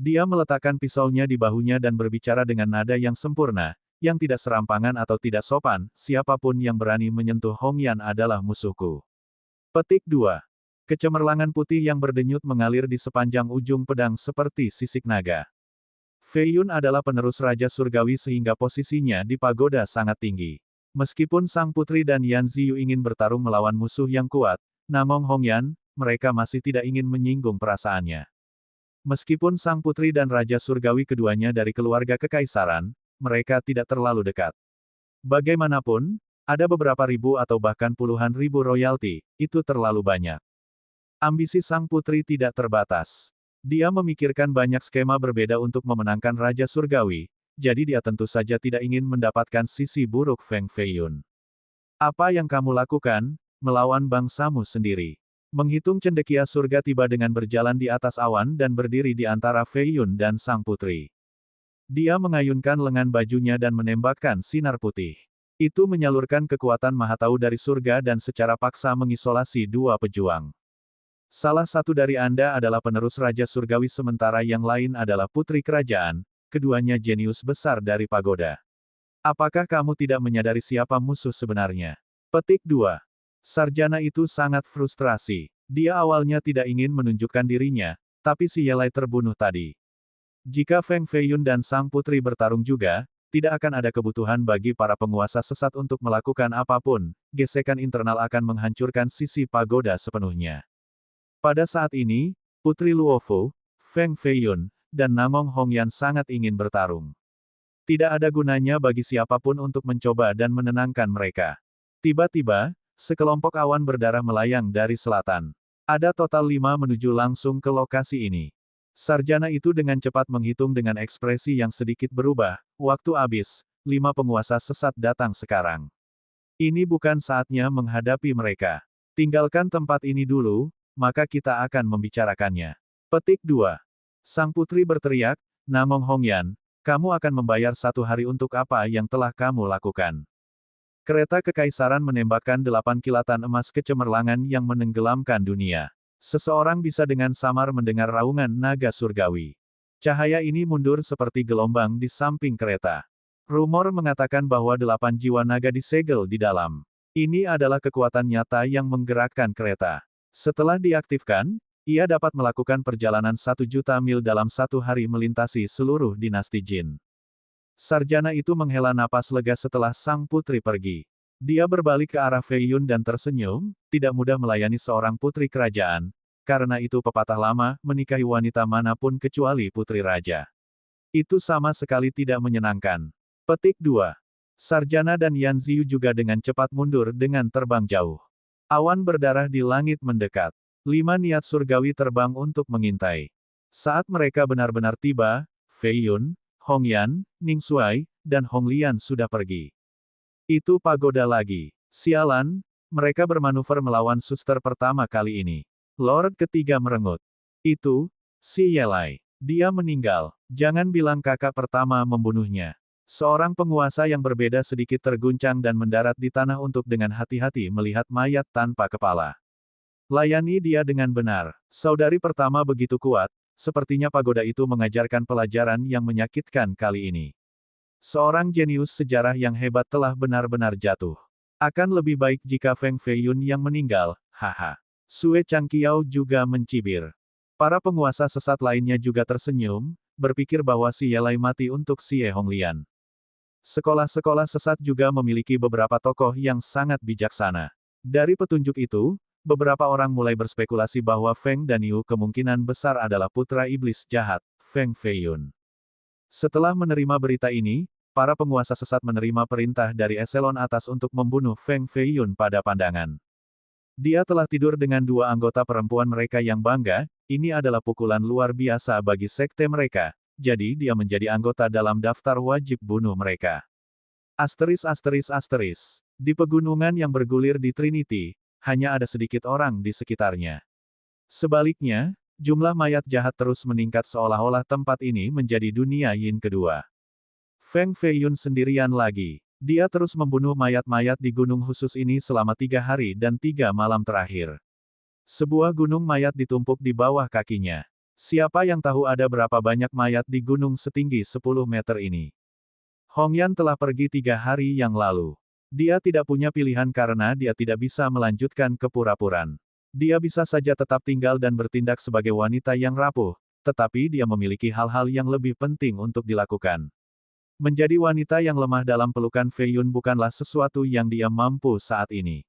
Dia meletakkan pisaunya di bahunya dan berbicara dengan nada yang sempurna, yang tidak serampangan atau tidak sopan, siapapun yang berani menyentuh Hongyan adalah musuhku. Petik 2. Kecemerlangan putih yang berdenyut mengalir di sepanjang ujung pedang seperti sisik naga. Fei Yun adalah penerus Raja Surgawi sehingga posisinya di pagoda sangat tinggi. Meskipun Sang Putri dan Yan Ziyu ingin bertarung melawan musuh yang kuat, Namong Hongyan, mereka masih tidak ingin menyinggung perasaannya. Meskipun Sang Putri dan Raja Surgawi keduanya dari keluarga kekaisaran, mereka tidak terlalu dekat. Bagaimanapun, ada beberapa ribu atau bahkan puluhan ribu royalti, itu terlalu banyak. Ambisi Sang Putri tidak terbatas. Dia memikirkan banyak skema berbeda untuk memenangkan Raja Surgawi, jadi dia tentu saja tidak ingin mendapatkan sisi buruk Feng Fei Yun. Apa yang kamu lakukan, melawan bangsamu sendiri? Menghitung cendekia surga tiba dengan berjalan di atas awan dan berdiri di antara Fei Yun dan Sang Putri. Dia mengayunkan lengan bajunya dan menembakkan sinar putih. Itu menyalurkan kekuatan Mahatau dari surga dan secara paksa mengisolasi dua pejuang. Salah satu dari Anda adalah penerus Raja Surgawi sementara yang lain adalah putri kerajaan, keduanya jenius besar dari pagoda. Apakah kamu tidak menyadari siapa musuh sebenarnya? Petik 2. Sarjana itu sangat frustrasi. Dia awalnya tidak ingin menunjukkan dirinya, tapi si Yelai terbunuh tadi. Jika Feng Fei Yun dan Sang Putri bertarung juga, tidak akan ada kebutuhan bagi para penguasa sesat untuk melakukan apapun, gesekan internal akan menghancurkan sisi pagoda sepenuhnya. Pada saat ini, Putri Luofu, Feng Fei Yun, dan Namong Hongyan sangat ingin bertarung. Tidak ada gunanya bagi siapapun untuk mencoba dan menenangkan mereka. Tiba-tiba, sekelompok awan berdarah melayang dari selatan. Ada total 5 menuju langsung ke lokasi ini. Sarjana itu dengan cepat menghitung dengan ekspresi yang sedikit berubah, waktu habis, 5 penguasa sesat datang sekarang. Ini bukan saatnya menghadapi mereka. Tinggalkan tempat ini dulu, maka kita akan membicarakannya. Petik 2. Sang Putri berteriak, Namong Hongyan, kamu akan membayar 1 hari untuk apa yang telah kamu lakukan. Kereta kekaisaran menembakkan 8 kilatan emas kecemerlangan yang menenggelamkan dunia. Seseorang bisa dengan samar mendengar raungan naga surgawi. Cahaya ini mundur seperti gelombang di samping kereta. Rumor mengatakan bahwa 8 jiwa naga disegel di dalam. Ini adalah kekuatan nyata yang menggerakkan kereta. Setelah diaktifkan, ia dapat melakukan perjalanan 1 juta mil dalam 1 hari melintasi seluruh dinasti Jin. Sarjana itu menghela napas lega setelah Sang Putri pergi. Dia berbalik ke arah Fei Yun dan tersenyum, tidak mudah melayani seorang putri kerajaan, karena itu pepatah lama, menikahi wanita manapun kecuali putri raja. Itu sama sekali tidak menyenangkan. Petik 2. Sarjana dan Yan Ziyu juga dengan cepat mundur dengan terbang jauh. Awan berdarah di langit mendekat. 5 niat surgawi terbang untuk mengintai. Saat mereka benar-benar tiba, Fei Yun, Hong Yan, Ning Shuai, dan Hong Lian sudah pergi. Itu pagoda lagi. Sialan, mereka bermanuver melawan suster pertama kali ini. Lord ketiga merengut. Itu, si Yelai. Dia meninggal. Jangan bilang kakak pertama membunuhnya. Seorang penguasa yang berbeda sedikit terguncang dan mendarat di tanah untuk dengan hati-hati melihat mayat tanpa kepala. Layani dia dengan benar. Saudari pertama begitu kuat, sepertinya pagoda itu mengajarkan pelajaran yang menyakitkan kali ini. Seorang jenius sejarah yang hebat telah benar-benar jatuh. Akan lebih baik jika Feng Fei Yun yang meninggal, haha. Sue Changqiao juga mencibir. Para penguasa sesat lainnya juga tersenyum, berpikir bahwa si Yelai mati untuk si Ye Honglian. Sekolah-sekolah sesat juga memiliki beberapa tokoh yang sangat bijaksana. Dari petunjuk itu, beberapa orang mulai berspekulasi bahwa Feng dan Yu kemungkinan besar adalah putra iblis jahat, Feng Fei Yun. Setelah menerima berita ini, para penguasa sesat menerima perintah dari eselon atas untuk membunuh Feng Fei Yun pada pandangan. Dia telah tidur dengan 2 anggota perempuan mereka yang bangga, ini adalah pukulan luar biasa bagi sekte mereka, jadi dia menjadi anggota dalam daftar wajib bunuh mereka. Asteris. Di pegunungan yang bergulir di Trinity, hanya ada sedikit orang di sekitarnya. Sebaliknya, jumlah mayat jahat terus meningkat seolah-olah tempat ini menjadi dunia yin kedua. Feng Fei Yun sendirian lagi. Dia terus membunuh mayat-mayat di gunung khusus ini selama 3 hari dan 3 malam terakhir. Sebuah gunung mayat ditumpuk di bawah kakinya. Siapa yang tahu ada berapa banyak mayat di gunung setinggi 10 meter ini? Hongyan telah pergi 3 hari yang lalu. Dia tidak punya pilihan karena dia tidak bisa melanjutkan kepura-puran. Dia bisa saja tetap tinggal dan bertindak sebagai wanita yang rapuh, tetapi dia memiliki hal-hal yang lebih penting untuk dilakukan. Menjadi wanita yang lemah dalam pelukan Fei Yun bukanlah sesuatu yang dia mampu saat ini.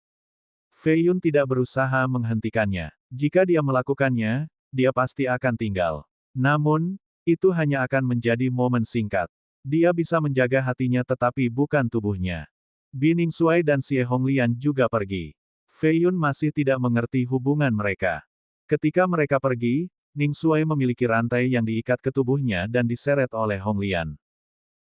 Fei Yun tidak berusaha menghentikannya. Jika dia melakukannya, dia pasti akan tinggal. Namun, itu hanya akan menjadi momen singkat. Dia bisa menjaga hatinya tetapi bukan tubuhnya. Bi Ningsuai dan Xie Honglian juga pergi. Fei Yun masih tidak mengerti hubungan mereka. Ketika mereka pergi, Ningsuai memiliki rantai yang diikat ke tubuhnya dan diseret oleh Honglian.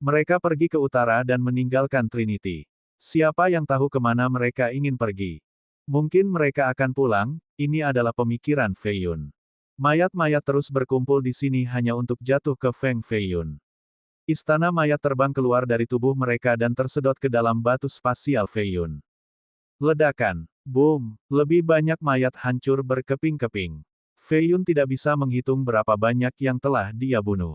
Mereka pergi ke utara dan meninggalkan Trinity. Siapa yang tahu kemana mereka ingin pergi? Mungkin mereka akan pulang, ini adalah pemikiran Fei Yun. Mayat-mayat terus berkumpul di sini hanya untuk jatuh ke Feng Fei Yun. Istana mayat terbang keluar dari tubuh mereka dan tersedot ke dalam batu spasial Fei Yun. Ledakan. Boom. Lebih banyak mayat hancur berkeping-keping. Fei Yun tidak bisa menghitung berapa banyak yang telah dia bunuh.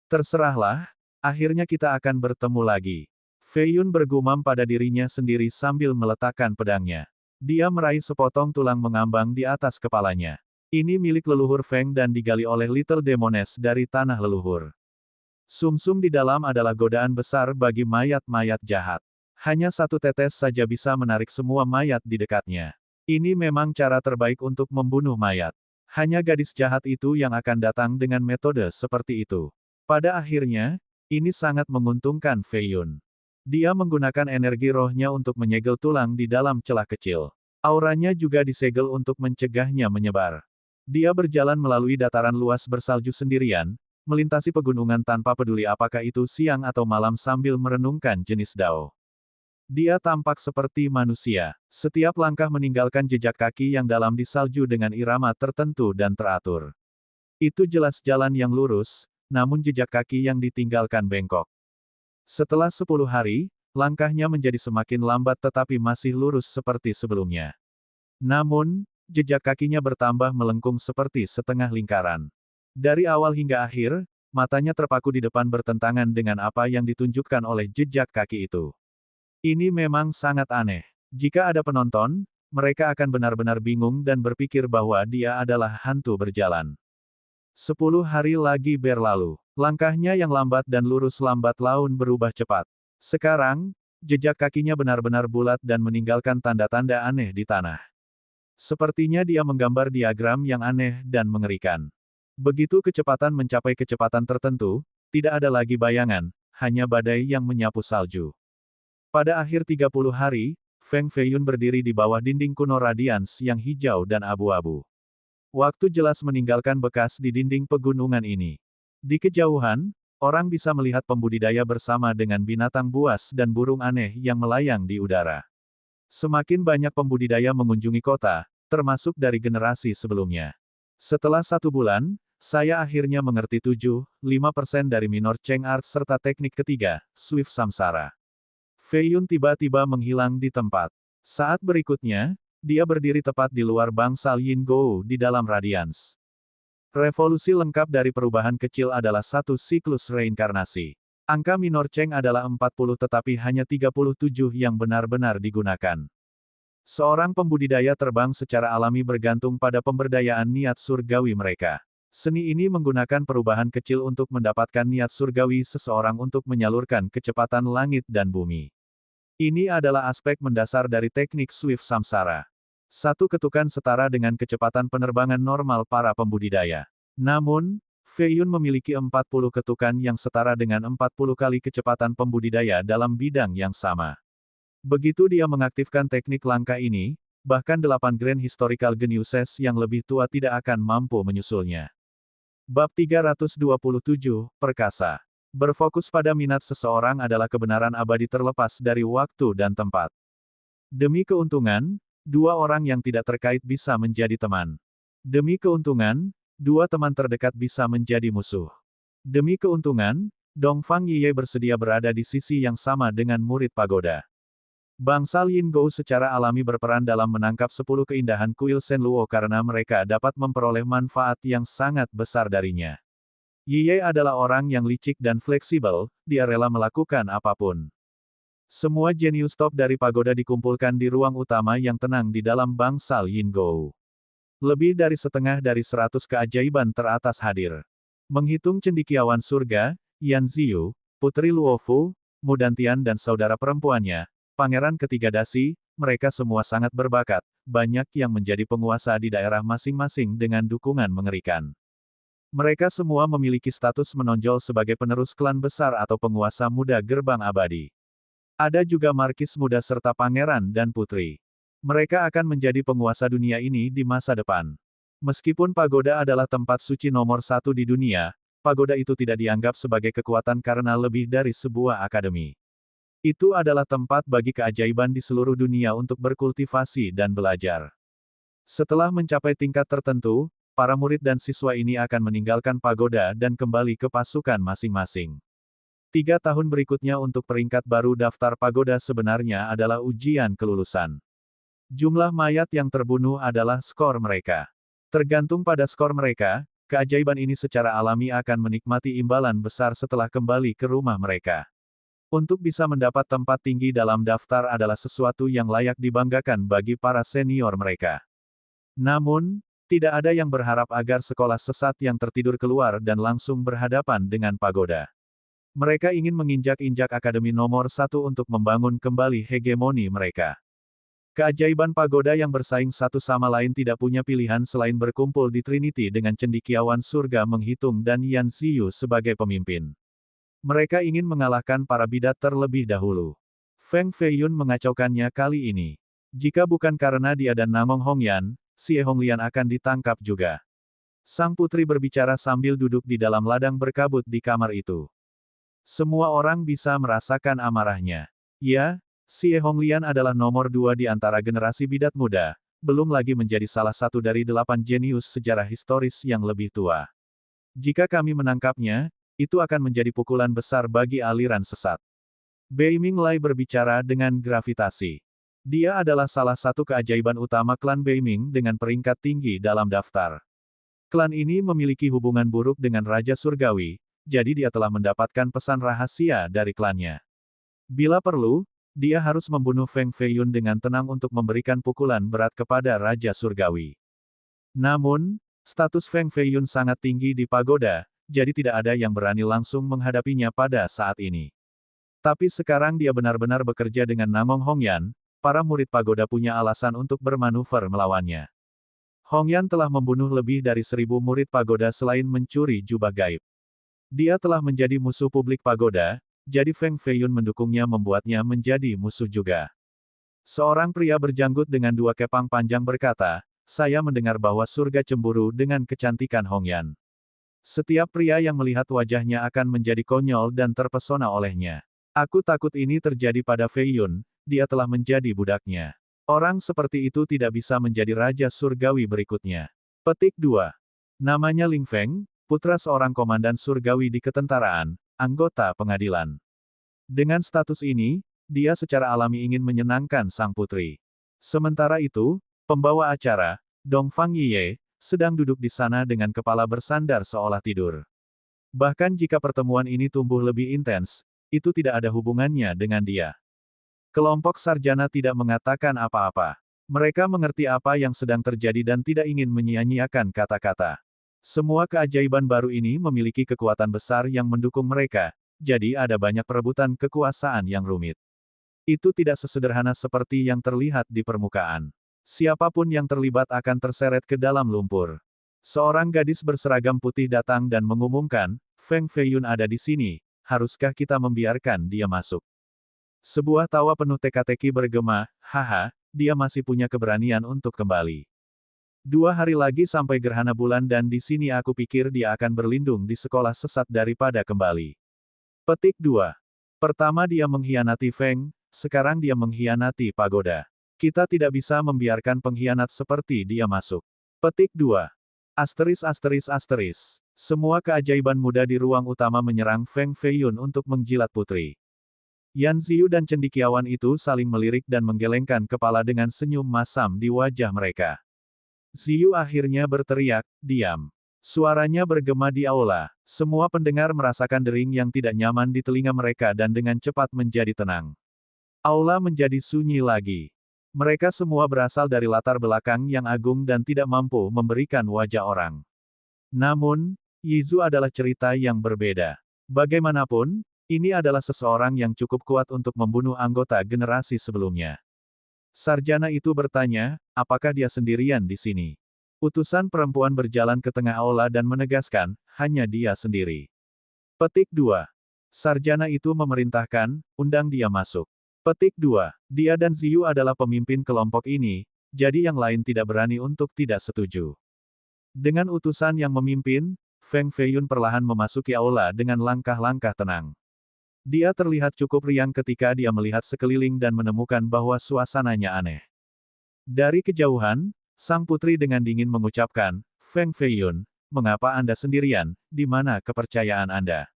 Terserahlah, akhirnya kita akan bertemu lagi. Fei Yun bergumam pada dirinya sendiri sambil meletakkan pedangnya. Dia meraih sepotong tulang mengambang di atas kepalanya. Ini milik leluhur Feng dan digali oleh Little Demoness dari tanah leluhur. Sumsum di dalam adalah godaan besar bagi mayat-mayat jahat. Hanya satu tetes saja bisa menarik semua mayat di dekatnya. Ini memang cara terbaik untuk membunuh mayat. Hanya gadis jahat itu yang akan datang dengan metode seperti itu. Pada akhirnya, ini sangat menguntungkan Fei Yun. Dia menggunakan energi rohnya untuk menyegel tulang di dalam celah kecil. Auranya juga disegel untuk mencegahnya menyebar. Dia berjalan melalui dataran luas bersalju sendirian, melintasi pegunungan tanpa peduli apakah itu siang atau malam sambil merenungkan jenis Dao. Dia tampak seperti manusia. Setiap langkah meninggalkan jejak kaki yang dalam di salju dengan irama tertentu dan teratur. Itu jelas jalan yang lurus, namun jejak kaki yang ditinggalkan bengkok. Setelah 10 hari, langkahnya menjadi semakin lambat tetapi masih lurus seperti sebelumnya. Namun, jejak kakinya bertambah melengkung seperti setengah lingkaran. Dari awal hingga akhir, matanya terpaku di depan bertentangan dengan apa yang ditunjukkan oleh jejak kaki itu. Ini memang sangat aneh. Jika ada penonton, mereka akan benar-benar bingung dan berpikir bahwa dia adalah hantu berjalan. 10 hari lagi berlalu. Langkahnya yang lambat dan lurus lambat laun berubah cepat. Sekarang, jejak kakinya benar-benar bulat dan meninggalkan tanda-tanda aneh di tanah. Sepertinya dia menggambar diagram yang aneh dan mengerikan. Begitu kecepatan mencapai kecepatan tertentu, tidak ada lagi bayangan, hanya badai yang menyapu salju. Pada akhir 30 hari, Feng Fei Yun berdiri di bawah dinding kuno Radiance yang hijau dan abu-abu. Waktu jelas meninggalkan bekas di dinding pegunungan ini. Di kejauhan, orang bisa melihat pembudidaya bersama dengan binatang buas dan burung aneh yang melayang di udara. Semakin banyak pembudidaya mengunjungi kota, termasuk dari generasi sebelumnya. Setelah 1 bulan, saya akhirnya mengerti 7,5% dari minor Cheng Art serta teknik ketiga, Swift Samsara. Fei Yun tiba-tiba menghilang di tempat. Saat berikutnya, dia berdiri tepat di luar bangsal Yin Gou di dalam Radiance. Revolusi lengkap dari perubahan kecil adalah satu siklus reinkarnasi. Angka minor Cheng adalah 40 tetapi hanya 37 yang benar-benar digunakan. Seorang pembudidaya terbang secara alami bergantung pada pemberdayaan niat surgawi mereka. Seni ini menggunakan perubahan kecil untuk mendapatkan niat surgawi seseorang untuk menyalurkan kecepatan langit dan bumi. Ini adalah aspek mendasar dari teknik Swift Samsara. Satu ketukan setara dengan kecepatan penerbangan normal para pembudidaya. Namun, Fei Yun memiliki 40 ketukan yang setara dengan 40 kali kecepatan pembudidaya dalam bidang yang sama. Begitu dia mengaktifkan teknik langkah ini, bahkan 8 Grand Historical Geniuses yang lebih tua tidak akan mampu menyusulnya. Bab 327, Perkasa. Berfokus pada minat seseorang adalah kebenaran abadi terlepas dari waktu dan tempat. Demi keuntungan, 2 orang yang tidak terkait bisa menjadi teman. Demi keuntungan, 2 teman terdekat bisa menjadi musuh. Demi keuntungan, Dongfang Yiye bersedia berada di sisi yang sama dengan murid pagoda. Bangsa Lin Gou secara alami berperan dalam menangkap 10 keindahan kuil Shen Luo karena mereka dapat memperoleh manfaat yang sangat besar darinya. Yi Ye adalah orang yang licik dan fleksibel, dia rela melakukan apapun. Semua jenius top dari pagoda dikumpulkan di ruang utama yang tenang di dalam bangsal Yingou. Lebih dari setengah dari 100 keajaiban teratas hadir. Menghitung cendekiawan surga, Yan Ziyu, Putri Luofu, Mudantian dan saudara perempuannya, Pangeran Ketiga Dasi, mereka semua sangat berbakat, banyak yang menjadi penguasa di daerah masing-masing dengan dukungan mengerikan. Mereka semua memiliki status menonjol sebagai penerus klan besar atau penguasa muda gerbang abadi. Ada juga markis muda serta pangeran dan putri. Mereka akan menjadi penguasa dunia ini di masa depan. Meskipun pagoda adalah tempat suci nomor 1 di dunia, pagoda itu tidak dianggap sebagai kekuatan karena lebih dari sebuah akademi. Itu adalah tempat bagi keajaiban di seluruh dunia untuk berkultivasi dan belajar. Setelah mencapai tingkat tertentu, para murid dan siswa ini akan meninggalkan pagoda dan kembali ke pasukan masing-masing. 3 tahun berikutnya untuk peringkat baru daftar pagoda sebenarnya adalah ujian kelulusan. Jumlah mayat yang terbunuh adalah skor mereka. Tergantung pada skor mereka, keajaiban ini secara alami akan menikmati imbalan besar setelah kembali ke rumah mereka. Untuk bisa mendapat tempat tinggi dalam daftar adalah sesuatu yang layak dibanggakan bagi para senior mereka. Namun, tidak ada yang berharap agar sekolah sesat yang tertidur keluar dan langsung berhadapan dengan pagoda. Mereka ingin menginjak-injak akademi nomor 1 untuk membangun kembali hegemoni mereka. Keajaiban pagoda yang bersaing satu sama lain tidak punya pilihan selain berkumpul di Trinity dengan cendekiawan surga menghitung dan Yan Ziyu sebagai pemimpin. Mereka ingin mengalahkan para bidat terlebih dahulu. Feng Feiyun mengacaukannya kali ini. Jika bukan karena dia dan Namong Hongyan, Xie Honglian akan ditangkap juga. Sang putri berbicara sambil duduk di dalam ladang berkabut di kamar itu. Semua orang bisa merasakan amarahnya. Ya, Xie Honglian adalah nomor 2 di antara generasi bidat muda, belum lagi menjadi salah satu dari 8 jenius sejarah historis yang lebih tua. Jika kami menangkapnya, itu akan menjadi pukulan besar bagi aliran sesat. Bei Minglai berbicara dengan gravitasi. Dia adalah salah satu keajaiban utama klan Bei Ming dengan peringkat tinggi dalam daftar. Klan ini memiliki hubungan buruk dengan Raja Surgawi, jadi dia telah mendapatkan pesan rahasia dari klannya. Bila perlu, dia harus membunuh Feng Feiyun dengan tenang untuk memberikan pukulan berat kepada Raja Surgawi. Namun, status Feng Feiyun sangat tinggi di pagoda, jadi tidak ada yang berani langsung menghadapinya pada saat ini. Tapi sekarang dia benar-benar bekerja dengan Namong Hongyan, para murid pagoda punya alasan untuk bermanuver melawannya. Hongyan telah membunuh lebih dari 1000 murid pagoda selain mencuri jubah gaib. Dia telah menjadi musuh publik pagoda, jadi Feng Feiyun mendukungnya membuatnya menjadi musuh juga. Seorang pria berjanggut dengan 2 kepang panjang berkata, saya mendengar bahwa surga cemburu dengan kecantikan Hongyan. Setiap pria yang melihat wajahnya akan menjadi konyol dan terpesona olehnya. Aku takut ini terjadi pada Feiyun, dia telah menjadi budaknya. Orang seperti itu tidak bisa menjadi Raja Surgawi berikutnya. Petik 2. Namanya Ling Feng, putra seorang komandan surgawi di ketentaraan, anggota pengadilan. Dengan status ini, dia secara alami ingin menyenangkan sang putri. Sementara itu, pembawa acara, Dongfang Yiye, sedang duduk di sana dengan kepala bersandar seolah tidur. Bahkan jika pertemuan ini tumbuh lebih intens, itu tidak ada hubungannya dengan dia. Kelompok sarjana tidak mengatakan apa-apa. Mereka mengerti apa yang sedang terjadi dan tidak ingin menyia-nyiakan kata-kata. Semua keajaiban baru ini memiliki kekuatan besar yang mendukung mereka, jadi ada banyak perebutan kekuasaan yang rumit. Itu tidak sesederhana seperti yang terlihat di permukaan. Siapapun yang terlibat akan terseret ke dalam lumpur. Seorang gadis berseragam putih datang dan mengumumkan, Feng Feiyun ada di sini, haruskah kita membiarkan dia masuk? Sebuah tawa penuh teka-teki bergema, haha, dia masih punya keberanian untuk kembali. 2 hari lagi sampai gerhana bulan dan di sini aku pikir dia akan berlindung di sekolah sesat daripada kembali. Petik 2. Pertama dia mengkhianati Feng, sekarang dia mengkhianati pagoda. Kita tidak bisa membiarkan pengkhianat seperti dia masuk. Petik 2. ****. Semua keajaiban muda di ruang utama menyerang Feng Feiyun untuk menjilat putri. Yan Ziyu dan cendekiawan itu saling melirik dan menggelengkan kepala dengan senyum masam di wajah mereka. Ziyu akhirnya berteriak, "Diam!" Suaranya bergema di aula. Semua pendengar merasakan dering yang tidak nyaman di telinga mereka dan dengan cepat menjadi tenang. Aula menjadi sunyi lagi. Mereka semua berasal dari latar belakang yang agung dan tidak mampu memberikan wajah orang. Namun, Yizu adalah cerita yang berbeda. Bagaimanapun, ini adalah seseorang yang cukup kuat untuk membunuh anggota generasi sebelumnya. Sarjana itu bertanya, apakah dia sendirian di sini? Utusan perempuan berjalan ke tengah aula dan menegaskan, hanya dia sendiri. Petik 2. Sarjana itu memerintahkan, undang dia masuk. Petik 2. Dia dan Ziyu adalah pemimpin kelompok ini, jadi yang lain tidak berani untuk tidak setuju. Dengan utusan yang memimpin, Feng Feiyun perlahan memasuki aula dengan langkah-langkah tenang. Dia terlihat cukup riang ketika dia melihat sekeliling dan menemukan bahwa suasananya aneh. Dari kejauhan, sang putri dengan dingin mengucapkan, "Feng Feiyun, mengapa Anda sendirian, di mana kepercayaan Anda?"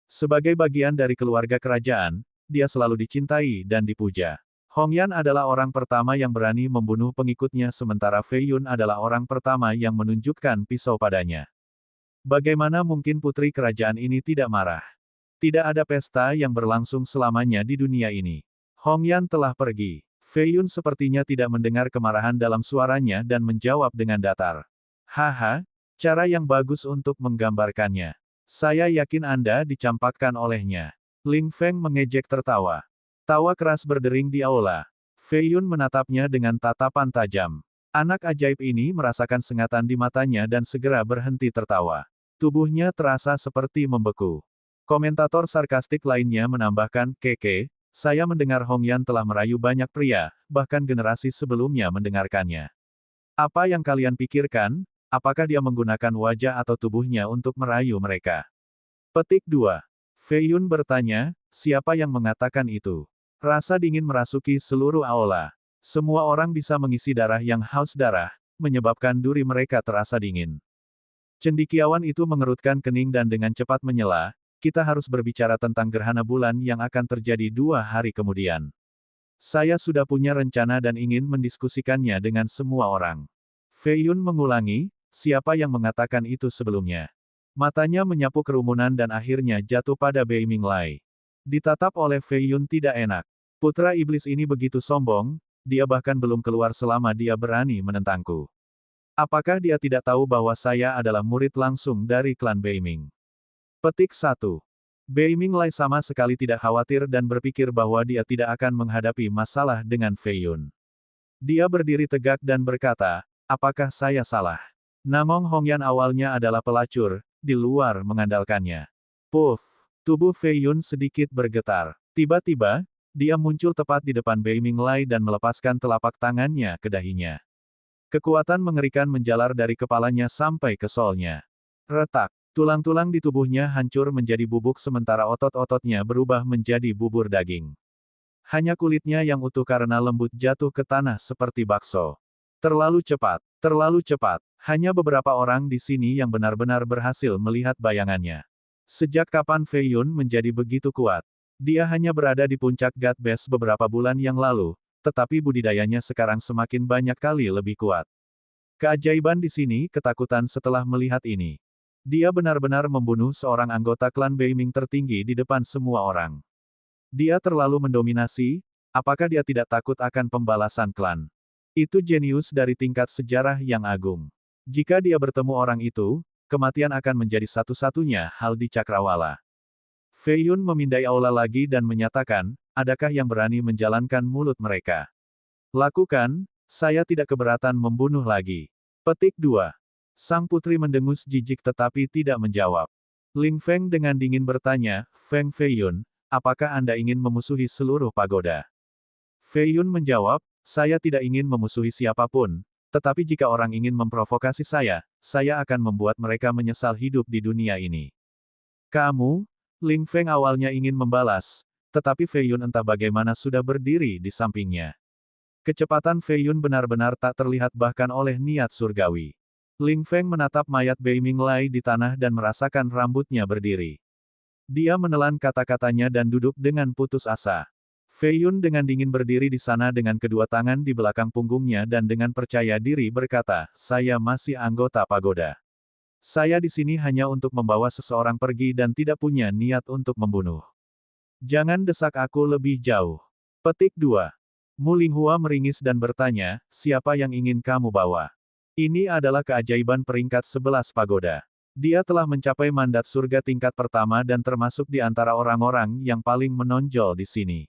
Sebagai bagian dari keluarga kerajaan, dia selalu dicintai dan dipuja. Hongyan adalah orang pertama yang berani membunuh pengikutnya sementara Feiyun adalah orang pertama yang menunjukkan pisau padanya. Bagaimana mungkin putri kerajaan ini tidak marah? Tidak ada pesta yang berlangsung selamanya di dunia ini. Hongyan telah pergi. Feiyun sepertinya tidak mendengar kemarahan dalam suaranya dan menjawab dengan datar. "Haha, cara yang bagus untuk menggambarkannya. Saya yakin Anda dicampakkan olehnya." Ling Feng mengejek tertawa. Tawa keras berdering di aula. Feiyun menatapnya dengan tatapan tajam. Anak ajaib ini merasakan sengatan di matanya dan segera berhenti tertawa. Tubuhnya terasa seperti membeku. Komentator sarkastik lainnya menambahkan, "Keke, saya mendengar Hongyan telah merayu banyak pria, bahkan generasi sebelumnya mendengarkannya. Apa yang kalian pikirkan? Apakah dia menggunakan wajah atau tubuhnya untuk merayu mereka?" Petik 2. Feiyun bertanya, siapa yang mengatakan itu? Rasa dingin merasuki seluruh aula. Semua orang bisa mengisi darah yang haus darah, menyebabkan duri mereka terasa dingin. Cendekiawan itu mengerutkan kening dan dengan cepat menyela, "Kita harus berbicara tentang gerhana bulan yang akan terjadi 2 hari kemudian. Saya sudah punya rencana dan ingin mendiskusikannya dengan semua orang." Feiyun mengulangi, siapa yang mengatakan itu sebelumnya? Matanya menyapu kerumunan dan akhirnya jatuh pada Bei Minglai. Ditatap oleh Feiyun tidak enak. Putra iblis ini begitu sombong, dia bahkan belum keluar selama dia berani menentangku. Apakah dia tidak tahu bahwa saya adalah murid langsung dari klan Bei Ming? Petik 1. Bei Minglai sama sekali tidak khawatir dan berpikir bahwa dia tidak akan menghadapi masalah dengan Feiyun. Dia berdiri tegak dan berkata, apakah saya salah? Namong Hongyan awalnya adalah pelacur, di luar mengandalkannya. Puff! Tubuh Feiyun sedikit bergetar. Tiba-tiba, dia muncul tepat di depan Bei Minglai dan melepaskan telapak tangannya ke dahinya. Kekuatan mengerikan menjalar dari kepalanya sampai ke solnya. Retak! Tulang-tulang di tubuhnya hancur menjadi bubuk sementara otot-ototnya berubah menjadi bubur daging. Hanya kulitnya yang utuh karena lembut jatuh ke tanah seperti bakso. Terlalu cepat, terlalu cepat. Hanya beberapa orang di sini yang benar-benar berhasil melihat bayangannya. Sejak kapan Feiyun menjadi begitu kuat? Dia hanya berada di puncak God Best beberapa bulan yang lalu, tetapi budidayanya sekarang semakin banyak kali lebih kuat. Keajaiban di sini ketakutan setelah melihat ini. Dia benar-benar membunuh seorang anggota klan Bei Ming tertinggi di depan semua orang. Dia terlalu mendominasi, apakah dia tidak takut akan pembalasan klan? Itu jenius dari tingkat sejarah yang agung. Jika dia bertemu orang itu, kematian akan menjadi satu-satunya hal di Cakrawala. Feiyun memindai aula lagi dan menyatakan, adakah yang berani menjalankan mulut mereka? Lakukan, saya tidak keberatan membunuh lagi. Petik 2. Sang putri mendengus jijik tetapi tidak menjawab. Ling Feng dengan dingin bertanya, Feng Feiyun, apakah Anda ingin memusuhi seluruh pagoda? Feiyun menjawab, saya tidak ingin memusuhi siapapun, tetapi jika orang ingin memprovokasi saya akan membuat mereka menyesal hidup di dunia ini. Kamu? Ling Feng awalnya ingin membalas, tetapi Feiyun entah bagaimana sudah berdiri di sampingnya. Kecepatan Feiyun benar-benar tak terlihat bahkan oleh niat surgawi. Ling Feng menatap mayat Bei Minglai di tanah dan merasakan rambutnya berdiri. Dia menelan kata-katanya dan duduk dengan putus asa. Fei Yun dengan dingin berdiri di sana dengan kedua tangan di belakang punggungnya dan dengan percaya diri berkata, saya masih anggota pagoda. Saya di sini hanya untuk membawa seseorang pergi dan tidak punya niat untuk membunuh. Jangan desak aku lebih jauh. Petik 2. Mu Linghua meringis dan bertanya, siapa yang ingin kamu bawa? Ini adalah keajaiban peringkat 11 pagoda. Dia telah mencapai mandat surga tingkat pertama dan termasuk di antara orang-orang yang paling menonjol di sini.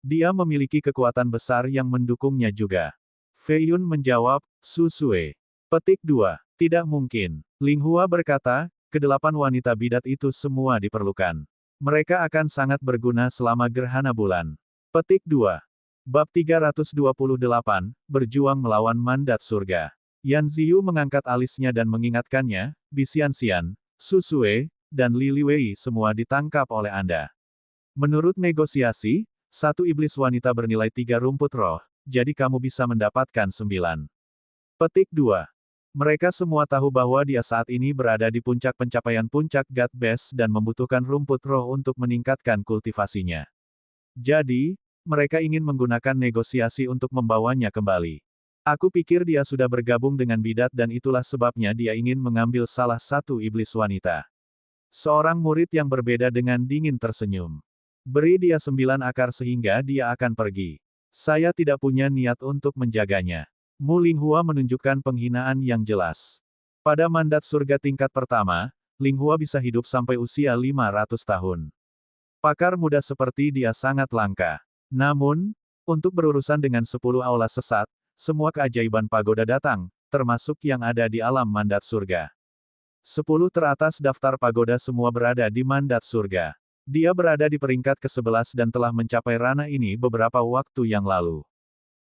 Dia memiliki kekuatan besar yang mendukungnya juga. Fei Yun menjawab, Su Sue. Petik 2. Tidak mungkin. Linghua berkata, kedelapan wanita bidat itu semua diperlukan. Mereka akan sangat berguna selama gerhana bulan. Petik 2. Bab 328, Berjuang Melawan Mandat Surga. Yan Ziyu mengangkat alisnya dan mengingatkannya, Bisian-sian, Su Sue, dan Li Liwei semua ditangkap oleh Anda. Menurut negosiasi, satu iblis wanita bernilai 3 rumput roh, jadi kamu bisa mendapatkan 9. Petik 2. Mereka semua tahu bahwa dia saat ini berada di puncak pencapaian puncak God Best dan membutuhkan rumput roh untuk meningkatkan kultivasinya. Jadi, mereka ingin menggunakan negosiasi untuk membawanya kembali. Aku pikir dia sudah bergabung dengan bidat dan itulah sebabnya dia ingin mengambil salah satu iblis wanita. Seorang murid yang berbeda dengan dingin tersenyum. Beri dia 9 akar sehingga dia akan pergi. Saya tidak punya niat untuk menjaganya. Mu Linghua menunjukkan penghinaan yang jelas. Pada mandat surga tingkat pertama, Linghua bisa hidup sampai usia 500 tahun. Pakar muda seperti dia sangat langka. Namun, untuk berurusan dengan 10 aula sesat, semua keajaiban pagoda datang, termasuk yang ada di alam mandat surga. 10 teratas daftar pagoda semua berada di mandat surga. Dia berada di peringkat ke-11 dan telah mencapai ranah ini beberapa waktu yang lalu.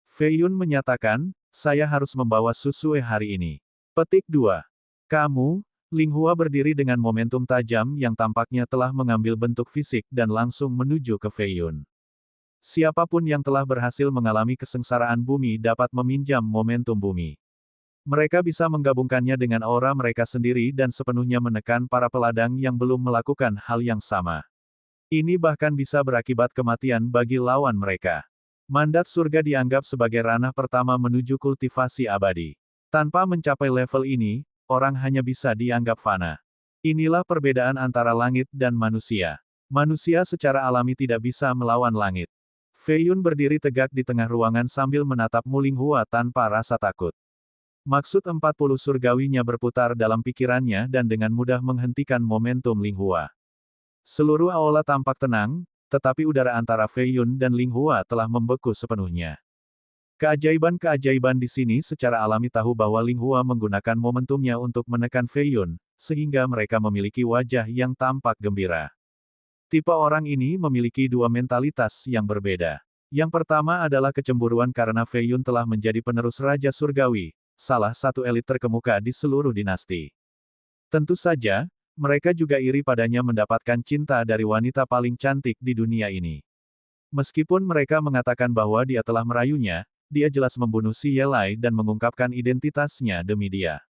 Fei Yun menyatakan, saya harus membawa Su Sue hari ini. Petik 2. Kamu, Linghua berdiri dengan momentum tajam yang tampaknya telah mengambil bentuk fisik dan langsung menuju ke Fei Yun. Siapapun yang telah berhasil mengalami kesengsaraan bumi dapat meminjam momentum bumi. Mereka bisa menggabungkannya dengan aura mereka sendiri dan sepenuhnya menekan para peladang yang belum melakukan hal yang sama. Ini bahkan bisa berakibat kematian bagi lawan mereka. Mandat surga dianggap sebagai ranah pertama menuju kultivasi abadi. Tanpa mencapai level ini, orang hanya bisa dianggap fana. Inilah perbedaan antara langit dan manusia. Manusia secara alami tidak bisa melawan langit. Fei Yun berdiri tegak di tengah ruangan sambil menatap Mu Linghua tanpa rasa takut. Maksud 40 surgawinya berputar dalam pikirannya dan dengan mudah menghentikan momentum Linghua. Seluruh aula tampak tenang, tetapi udara antara Fei Yun dan Linghua telah membeku sepenuhnya. Keajaiban-keajaiban di sini secara alami tahu bahwa Linghua menggunakan momentumnya untuk menekan Fei Yun, sehingga mereka memiliki wajah yang tampak gembira. Tipe orang ini memiliki dua mentalitas yang berbeda. Yang pertama adalah kecemburuan karena Fei Yun telah menjadi penerus Raja Surgawi, salah satu elit terkemuka di seluruh dinasti. Tentu saja, mereka juga iri padanya mendapatkan cinta dari wanita paling cantik di dunia ini. Meskipun mereka mengatakan bahwa dia telah merayunya, dia jelas membunuh si Yelai dan mengungkapkan identitasnya demi dia.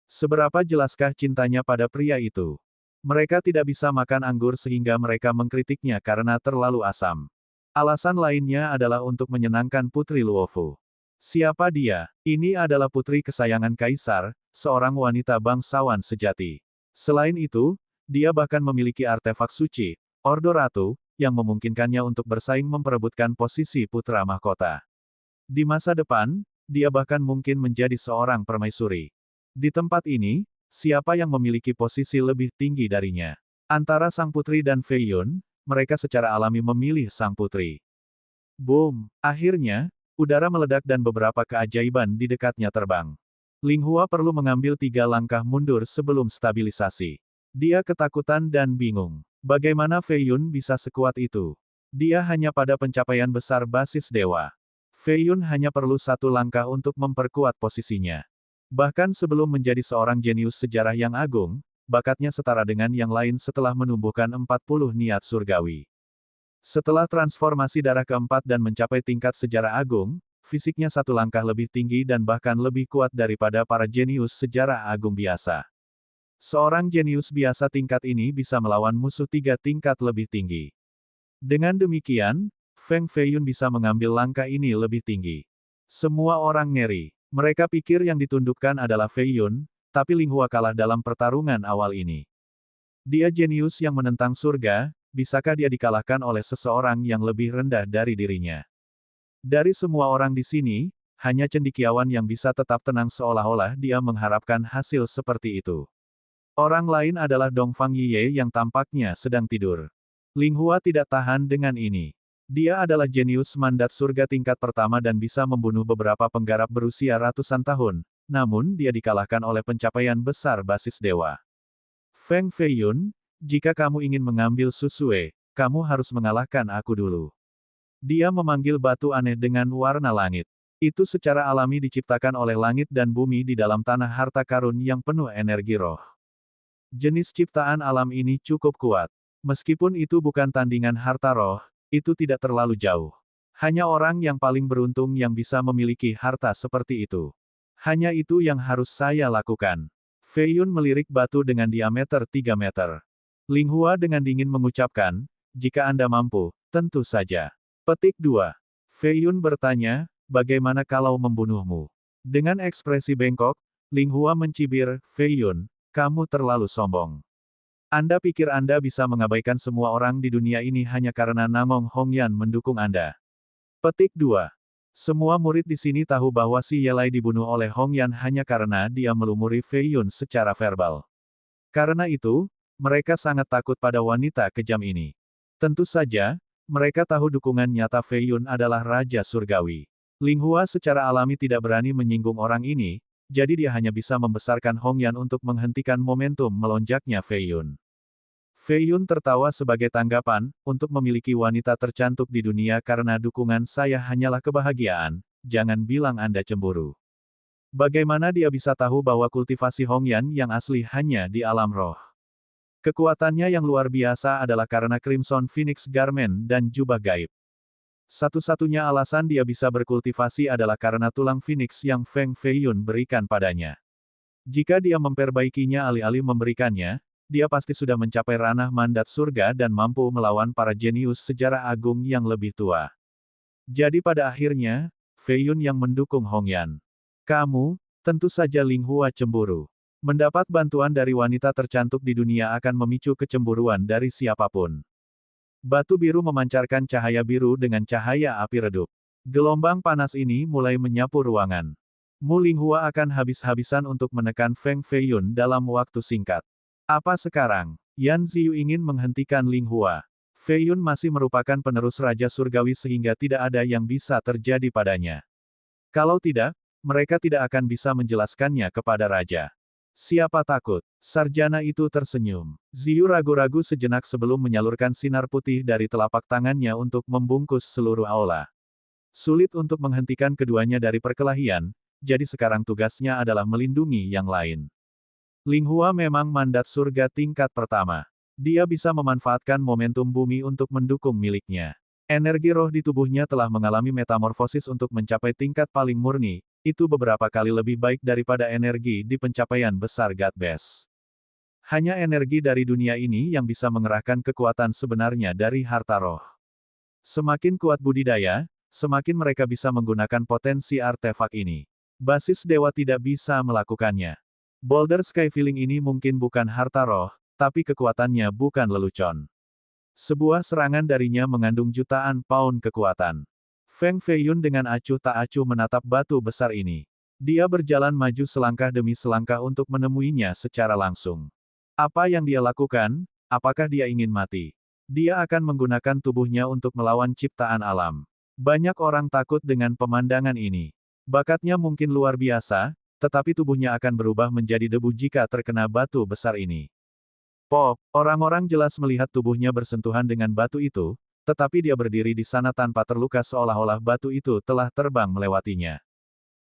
Seberapa jelaskah cintanya pada pria itu? Mereka tidak bisa makan anggur sehingga mereka mengkritiknya karena terlalu asam. Alasan lainnya adalah untuk menyenangkan Putri Luofu. Siapa dia? Ini adalah putri kesayangan Kaisar, seorang wanita bangsawan sejati. Selain itu, dia bahkan memiliki artefak suci, Ordo Ratu, yang memungkinkannya untuk bersaing memperebutkan posisi putra mahkota. Di masa depan, dia bahkan mungkin menjadi seorang permaisuri. Di tempat ini, siapa yang memiliki posisi lebih tinggi darinya? Antara sang putri dan Fei Yun, mereka secara alami memilih sang putri. Boom! Akhirnya, udara meledak dan beberapa keajaiban di dekatnya terbang. Linghua perlu mengambil 3 langkah mundur sebelum stabilisasi. Dia ketakutan dan bingung. Bagaimana Fei Yun bisa sekuat itu? Dia hanya pada pencapaian besar basis dewa. Fei Yun hanya perlu 1 langkah untuk memperkuat posisinya. Bahkan sebelum menjadi seorang jenius sejarah yang agung, bakatnya setara dengan yang lain setelah menumbuhkan 40 niat surgawi. Setelah transformasi darah keempat dan mencapai tingkat sejarah agung, fisiknya 1 langkah lebih tinggi dan bahkan lebih kuat daripada para jenius sejarah agung biasa. Seorang jenius biasa tingkat ini bisa melawan musuh 3 tingkat lebih tinggi. Dengan demikian, Feng Feiyun bisa mengambil langkah ini lebih tinggi. Semua orang ngeri. Mereka pikir yang ditundukkan adalah Feiyun, tapi Ling Hua kalah dalam pertarungan awal ini. Dia jenius yang menentang surga, bisakah dia dikalahkan oleh seseorang yang lebih rendah dari dirinya? Dari semua orang di sini, hanya cendekiawan yang bisa tetap tenang seolah-olah dia mengharapkan hasil seperti itu. Orang lain adalah Dongfang Yiye yang tampaknya sedang tidur. Ling Hua tidak tahan dengan ini. Dia adalah jenius mandat surga tingkat pertama dan bisa membunuh beberapa penggarap berusia ratusan tahun, namun dia dikalahkan oleh pencapaian besar basis dewa. Feng Feiyun, jika kamu ingin mengambil Susue, kamu harus mengalahkan aku dulu. Dia memanggil batu aneh dengan warna langit. Itu secara alami diciptakan oleh langit dan bumi di dalam tanah harta karun yang penuh energi roh. Jenis ciptaan alam ini cukup kuat. Meskipun itu bukan tandingan harta roh, itu tidak terlalu jauh. Hanya orang yang paling beruntung yang bisa memiliki harta seperti itu. Hanya itu yang harus saya lakukan. Feiyun melirik batu dengan diameter 3 meter. Ling Hua dengan dingin mengucapkan, jika Anda mampu, tentu saja. Petik 2. Feiyun bertanya, bagaimana kalau membunuhmu? Dengan ekspresi bengkok, Ling Hua mencibir, Feiyun, kamu terlalu sombong. Anda pikir Anda bisa mengabaikan semua orang di dunia ini hanya karena Namong Hongyan mendukung Anda. Petik 2. Semua murid di sini tahu bahwa si Yelai dibunuh oleh Hongyan hanya karena dia melumuri Feiyun secara verbal. Karena itu, mereka sangat takut pada wanita kejam ini. Tentu saja, mereka tahu dukungan nyata Feiyun adalah Raja Surgawi. Ling Hua secara alami tidak berani menyinggung orang ini, jadi dia hanya bisa membesarkan Hongyan untuk menghentikan momentum melonjaknya Feiyun. Feiyun tertawa sebagai tanggapan, untuk memiliki wanita tercantik di dunia karena dukungan saya hanyalah kebahagiaan, jangan bilang Anda cemburu. Bagaimana dia bisa tahu bahwa kultivasi Hongyan yang asli hanya di alam roh? Kekuatannya yang luar biasa adalah karena Crimson Phoenix Garment dan jubah gaib. Satu-satunya alasan dia bisa berkultivasi adalah karena tulang Phoenix yang Feng Feiyun berikan padanya. Jika dia memperbaikinya alih-alih memberikannya, dia pasti sudah mencapai ranah mandat surga dan mampu melawan para jenius sejarah agung yang lebih tua. Jadi pada akhirnya, Feiyun yang mendukung Hongyan. Kamu, tentu saja Ling Hua cemburu. Mendapat bantuan dari wanita tercantik di dunia akan memicu kecemburuan dari siapapun. Batu biru memancarkan cahaya biru dengan cahaya api redup. Gelombang panas ini mulai menyapu ruangan. Mu Ling Hua akan habis-habisan untuk menekan Feng Feiyun dalam waktu singkat. Apa sekarang? Yan Ziyu ingin menghentikan Ling Hua. Feiyun masih merupakan penerus Raja Surgawi sehingga tidak ada yang bisa terjadi padanya. Kalau tidak, mereka tidak akan bisa menjelaskannya kepada Raja. Siapa takut? Sarjana itu tersenyum. Ziyu ragu-ragu sejenak sebelum menyalurkan sinar putih dari telapak tangannya untuk membungkus seluruh aula. Sulit untuk menghentikan keduanya dari perkelahian, jadi sekarang tugasnya adalah melindungi yang lain. Ling Hua memang mandat surga tingkat pertama. Dia bisa memanfaatkan momentum bumi untuk mendukung miliknya. Energi roh di tubuhnya telah mengalami metamorfosis untuk mencapai tingkat paling murni, itu beberapa kali lebih baik daripada energi di pencapaian besar God Base. Hanya energi dari dunia ini yang bisa mengerahkan kekuatan sebenarnya dari harta roh. Semakin kuat budidaya, semakin mereka bisa menggunakan potensi artefak ini. Basis dewa tidak bisa melakukannya. Boulder Sky Feeling ini mungkin bukan harta roh, tapi kekuatannya bukan lelucon. Sebuah serangan darinya mengandung jutaan pound kekuatan. Feng Feiyun dengan acuh tak acuh menatap batu besar ini. Dia berjalan maju selangkah demi selangkah untuk menemuinya secara langsung. Apa yang dia lakukan? Apakah dia ingin mati? Dia akan menggunakan tubuhnya untuk melawan ciptaan alam. Banyak orang takut dengan pemandangan ini. Bakatnya mungkin luar biasa, tetapi tubuhnya akan berubah menjadi debu jika terkena batu besar ini. Pop, orang-orang jelas melihat tubuhnya bersentuhan dengan batu itu, tetapi dia berdiri di sana tanpa terluka seolah-olah batu itu telah terbang melewatinya.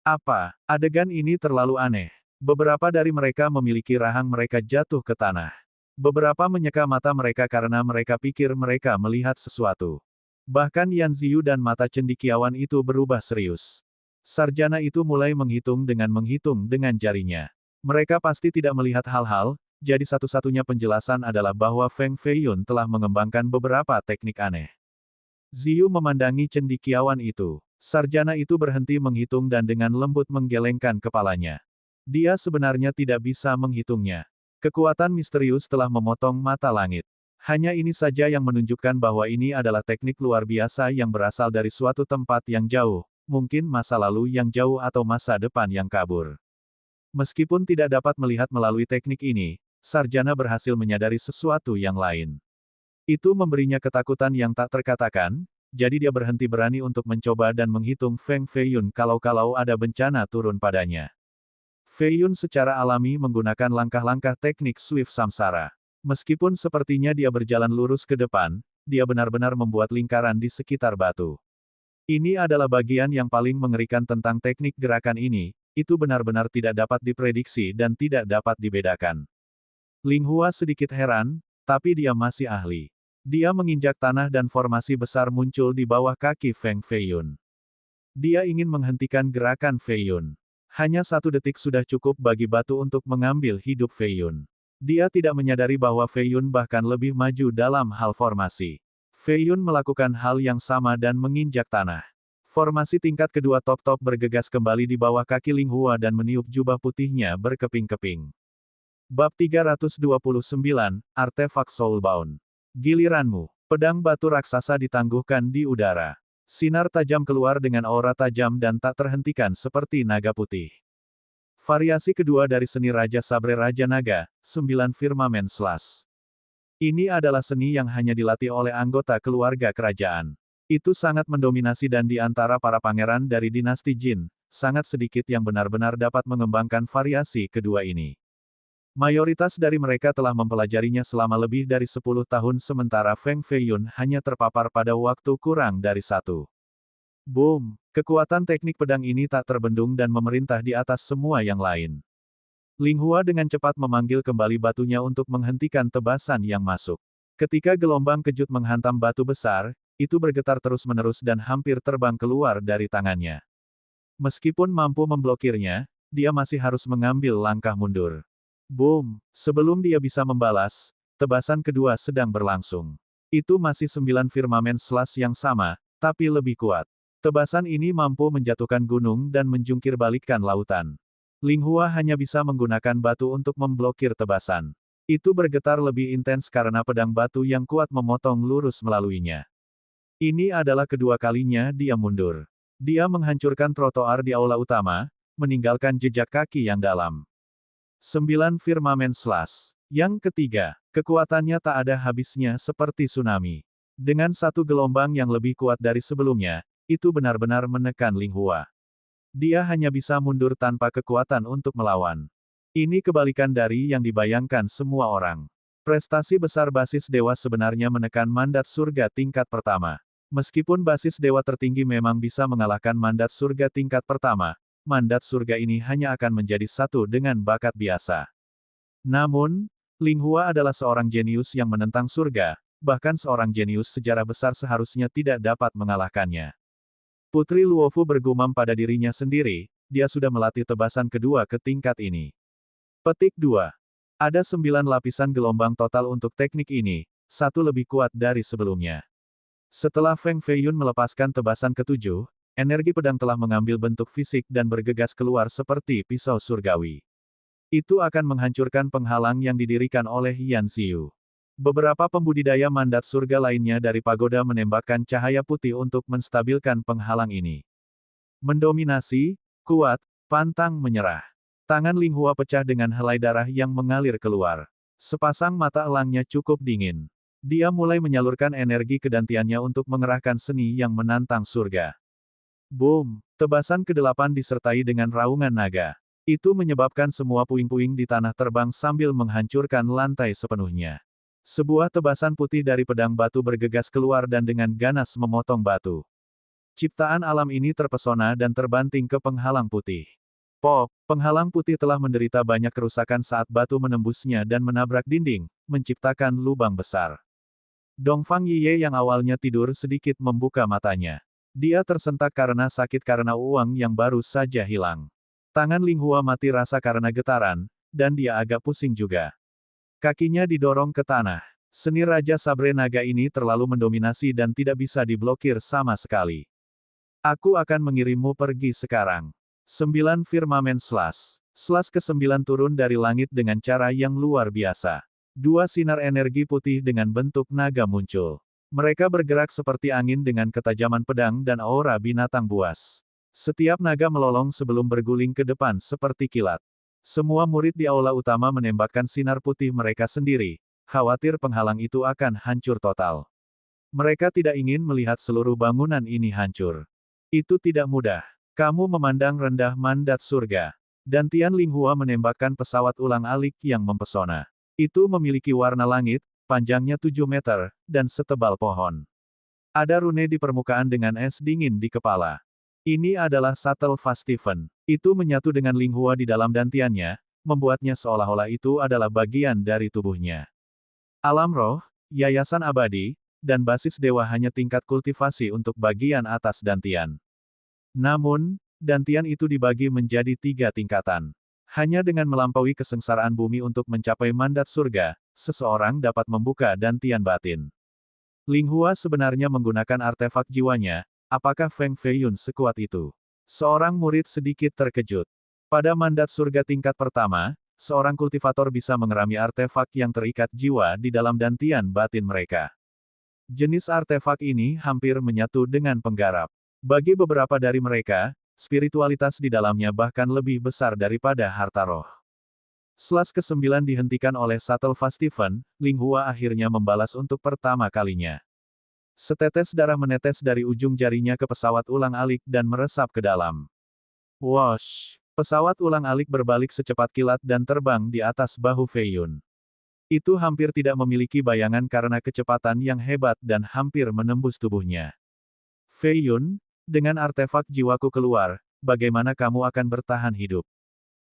Apa? Adegan ini terlalu aneh. Beberapa dari mereka memiliki rahang mereka jatuh ke tanah. Beberapa menyeka mata mereka karena mereka pikir mereka melihat sesuatu. Bahkan Yan Ziyu dan mata cendekiawan itu berubah serius. Sarjana itu mulai menghitung dengan jarinya. Mereka pasti tidak melihat hal-hal, jadi satu-satunya penjelasan adalah bahwa Feng Feiyun telah mengembangkan beberapa teknik aneh. Ziyu memandangi cendekiawan itu. Sarjana itu berhenti menghitung dan dengan lembut menggelengkan kepalanya. Dia sebenarnya tidak bisa menghitungnya. Kekuatan misterius telah memotong mata langit. Hanya ini saja yang menunjukkan bahwa ini adalah teknik luar biasa yang berasal dari suatu tempat yang jauh, mungkin masa lalu yang jauh atau masa depan yang kabur. Meskipun tidak dapat melihat melalui teknik ini, sarjana berhasil menyadari sesuatu yang lain. Itu memberinya ketakutan yang tak terkatakan, jadi dia berhenti berani untuk mencoba dan menghitung Feng Feiyun kalau-kalau ada bencana turun padanya. Feiyun secara alami menggunakan langkah-langkah teknik Swift Samsara. Meskipun sepertinya dia berjalan lurus ke depan, dia benar-benar membuat lingkaran di sekitar batu. Ini adalah bagian yang paling mengerikan tentang teknik gerakan ini, itu benar-benar tidak dapat diprediksi dan tidak dapat dibedakan. Ling Hua sedikit heran, tapi dia masih ahli. Dia menginjak tanah dan formasi besar muncul di bawah kaki Feng Feiyun. Dia ingin menghentikan gerakan Feiyun. Hanya 1 detik sudah cukup bagi batu untuk mengambil hidup Feiyun. Dia tidak menyadari bahwa Feiyun bahkan lebih maju dalam hal formasi. Feiyun melakukan hal yang sama dan menginjak tanah. Formasi tingkat kedua top-top bergegas kembali di bawah kaki Ling Hua dan meniup jubah putihnya berkeping-keping. Bab 329, Artefak Soulbound. Giliranmu. Pedang batu raksasa ditangguhkan di udara. Sinar tajam keluar dengan aura tajam dan tak terhentikan seperti naga putih. Variasi kedua dari seni Raja Sabre Raja Naga, 9 Firmamen Slash. Ini adalah seni yang hanya dilatih oleh anggota keluarga kerajaan. Itu sangat mendominasi dan di antara para pangeran dari dinasti Jin, sangat sedikit yang benar-benar dapat mengembangkan variasi kedua ini. Mayoritas dari mereka telah mempelajarinya selama lebih dari 10 tahun sementara Feng Feiyun hanya terpapar pada waktu kurang dari 1. Boom! Kekuatan teknik pedang ini tak terbendung dan memerintah di atas semua yang lain. Ling Hua dengan cepat memanggil kembali batunya untuk menghentikan tebasan yang masuk. Ketika gelombang kejut menghantam batu besar, itu bergetar terus-menerus dan hampir terbang keluar dari tangannya. Meskipun mampu memblokirnya, dia masih harus mengambil langkah mundur. Boom! Sebelum dia bisa membalas, tebasan kedua sedang berlangsung. Itu masih 9 firmamen slash yang sama, tapi lebih kuat. Tebasan ini mampu menjatuhkan gunung dan menjungkir-balikkan lautan. Ling Hua hanya bisa menggunakan batu untuk memblokir tebasan. Itu bergetar lebih intens karena pedang batu yang kuat memotong lurus melaluinya. Ini adalah kedua kalinya dia mundur. Dia menghancurkan trotoar di aula utama, meninggalkan jejak kaki yang dalam. 9 Firmamen Slash. Yang ketiga, kekuatannya tak ada habisnya seperti tsunami. Dengan satu gelombang yang lebih kuat dari sebelumnya, itu benar-benar menekan Ling Hua. Dia hanya bisa mundur tanpa kekuatan untuk melawan. Ini kebalikan dari yang dibayangkan semua orang. Prestasi besar basis dewa sebenarnya menekan mandat surga tingkat pertama. Meskipun basis dewa tertinggi memang bisa mengalahkan mandat surga tingkat pertama, mandat surga ini hanya akan menjadi satu dengan bakat biasa. Namun, Ling Hua adalah seorang jenius yang menentang surga, bahkan seorang jenius sejarah besar seharusnya tidak dapat mengalahkannya. Putri Luofu bergumam pada dirinya sendiri, dia sudah melatih tebasan kedua ke tingkat ini. Petik 2. Ada 9 lapisan gelombang total untuk teknik ini, satu lebih kuat dari sebelumnya. Setelah Feng Feiyun melepaskan tebasan ketujuh, energi pedang telah mengambil bentuk fisik dan bergegas keluar seperti pisau surgawi. Itu akan menghancurkan penghalang yang didirikan oleh Yan Xiu. Beberapa pembudidaya mandat surga lainnya dari pagoda menembakkan cahaya putih untuk menstabilkan penghalang ini. Mendominasi, kuat, pantang menyerah. Tangan Ling Hua pecah dengan helai darah yang mengalir keluar. Sepasang mata elangnya cukup dingin. Dia mulai menyalurkan energi kedantiannya untuk mengerahkan seni yang menantang surga. Boom! Tebasan ke-8 disertai dengan raungan naga. Itu menyebabkan semua puing-puing di tanah terbang sambil menghancurkan lantai sepenuhnya. Sebuah tebasan putih dari pedang batu bergegas keluar dan dengan ganas memotong batu. Ciptaan alam ini terpesona dan terbanting ke penghalang putih. Pop, penghalang putih telah menderita banyak kerusakan saat batu menembusnya dan menabrak dinding, menciptakan lubang besar. Dongfang Yiye yang awalnya tidur sedikit membuka matanya. Dia tersentak karena sakit karena uang yang baru saja hilang. Tangan Ling Hua mati rasa karena getaran, dan dia agak pusing juga. Kakinya didorong ke tanah. Seni Raja Sabre Naga ini terlalu mendominasi dan tidak bisa diblokir sama sekali. Aku akan mengirimmu pergi sekarang. 9 Firmamen Slash. Slash ke-9 turun dari langit dengan cara yang luar biasa. 2 sinar energi putih dengan bentuk naga muncul. Mereka bergerak seperti angin dengan ketajaman pedang dan aura binatang buas. Setiap naga melolong sebelum berguling ke depan seperti kilat. Semua murid di aula utama menembakkan sinar putih mereka sendiri, khawatir penghalang itu akan hancur total. Mereka tidak ingin melihat seluruh bangunan ini hancur. Itu tidak mudah. Kamu memandang rendah mandat surga. Dan Tian Linghua menembakkan pesawat ulang-alik yang mempesona. Itu memiliki warna langit, panjangnya 7 meter, dan setebal pohon. Ada rune di permukaan dengan es dingin di kepala. Ini adalah Shuttle Fastiven. Itu menyatu dengan Linghua di dalam dantiannya, membuatnya seolah-olah itu adalah bagian dari tubuhnya. Alam roh, yayasan abadi, dan basis dewa hanya tingkat kultivasi untuk bagian atas dantian. Namun, dantian itu dibagi menjadi 3 tingkatan. Hanya dengan melampaui kesengsaraan bumi untuk mencapai mandat surga, seseorang dapat membuka dantian batin. Linghua sebenarnya menggunakan artefak jiwanya. Apakah Feng Feiyun sekuat itu? Seorang murid sedikit terkejut. Pada mandat surga tingkat pertama, seorang kultivator bisa mengerami artefak yang terikat jiwa di dalam dantian batin mereka. Jenis artefak ini hampir menyatu dengan penggarap. Bagi beberapa dari mereka, spiritualitas di dalamnya bahkan lebih besar daripada harta roh. Slash ke-9 dihentikan oleh Shuttle Fastiven, Linghua akhirnya membalas untuk pertama kalinya. Setetes darah menetes dari ujung jarinya ke pesawat ulang-alik dan meresap ke dalam. Wosh! Pesawat ulang-alik berbalik secepat kilat dan terbang di atas bahu Feiyun. Itu hampir tidak memiliki bayangan karena kecepatan yang hebat dan hampir menembus tubuhnya. Feiyun, dengan artefak jiwaku keluar, bagaimana kamu akan bertahan hidup?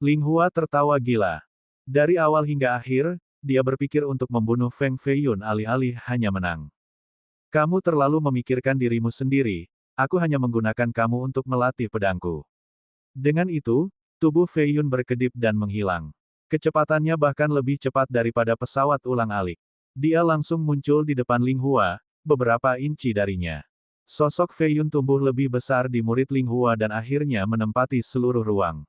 Linghua tertawa gila. Dari awal hingga akhir, dia berpikir untuk membunuh Feng Feiyun alih-alih hanya menang. Kamu terlalu memikirkan dirimu sendiri, aku hanya menggunakan kamu untuk melatih pedangku. Dengan itu, tubuh Feiyun berkedip dan menghilang. Kecepatannya bahkan lebih cepat daripada pesawat ulang-alik. Dia langsung muncul di depan Linghua, beberapa inci darinya. Sosok Feiyun tumbuh lebih besar di murid Linghua dan akhirnya menempati seluruh ruang.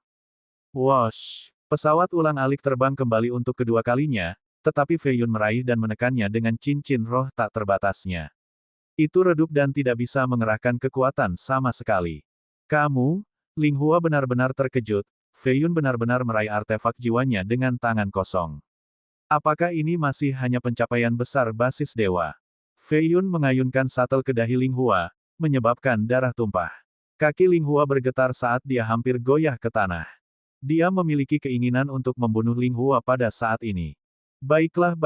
Wosh! Pesawat ulang-alik terbang kembali untuk kedua kalinya, tetapi Feiyun meraih dan menekannya dengan cincin roh tak terbatasnya. Itu redup dan tidak bisa mengerahkan kekuatan sama sekali. Kamu, Linghua benar-benar terkejut, Feiyun benar-benar meraih artefak jiwanya dengan tangan kosong. Apakah ini masih hanya pencapaian besar basis dewa? Feiyun mengayunkan shuttle ke dahi Linghua, menyebabkan darah tumpah. Kaki Linghua bergetar saat dia hampir goyah ke tanah. Dia memiliki keinginan untuk membunuh Linghua pada saat ini. Baiklah.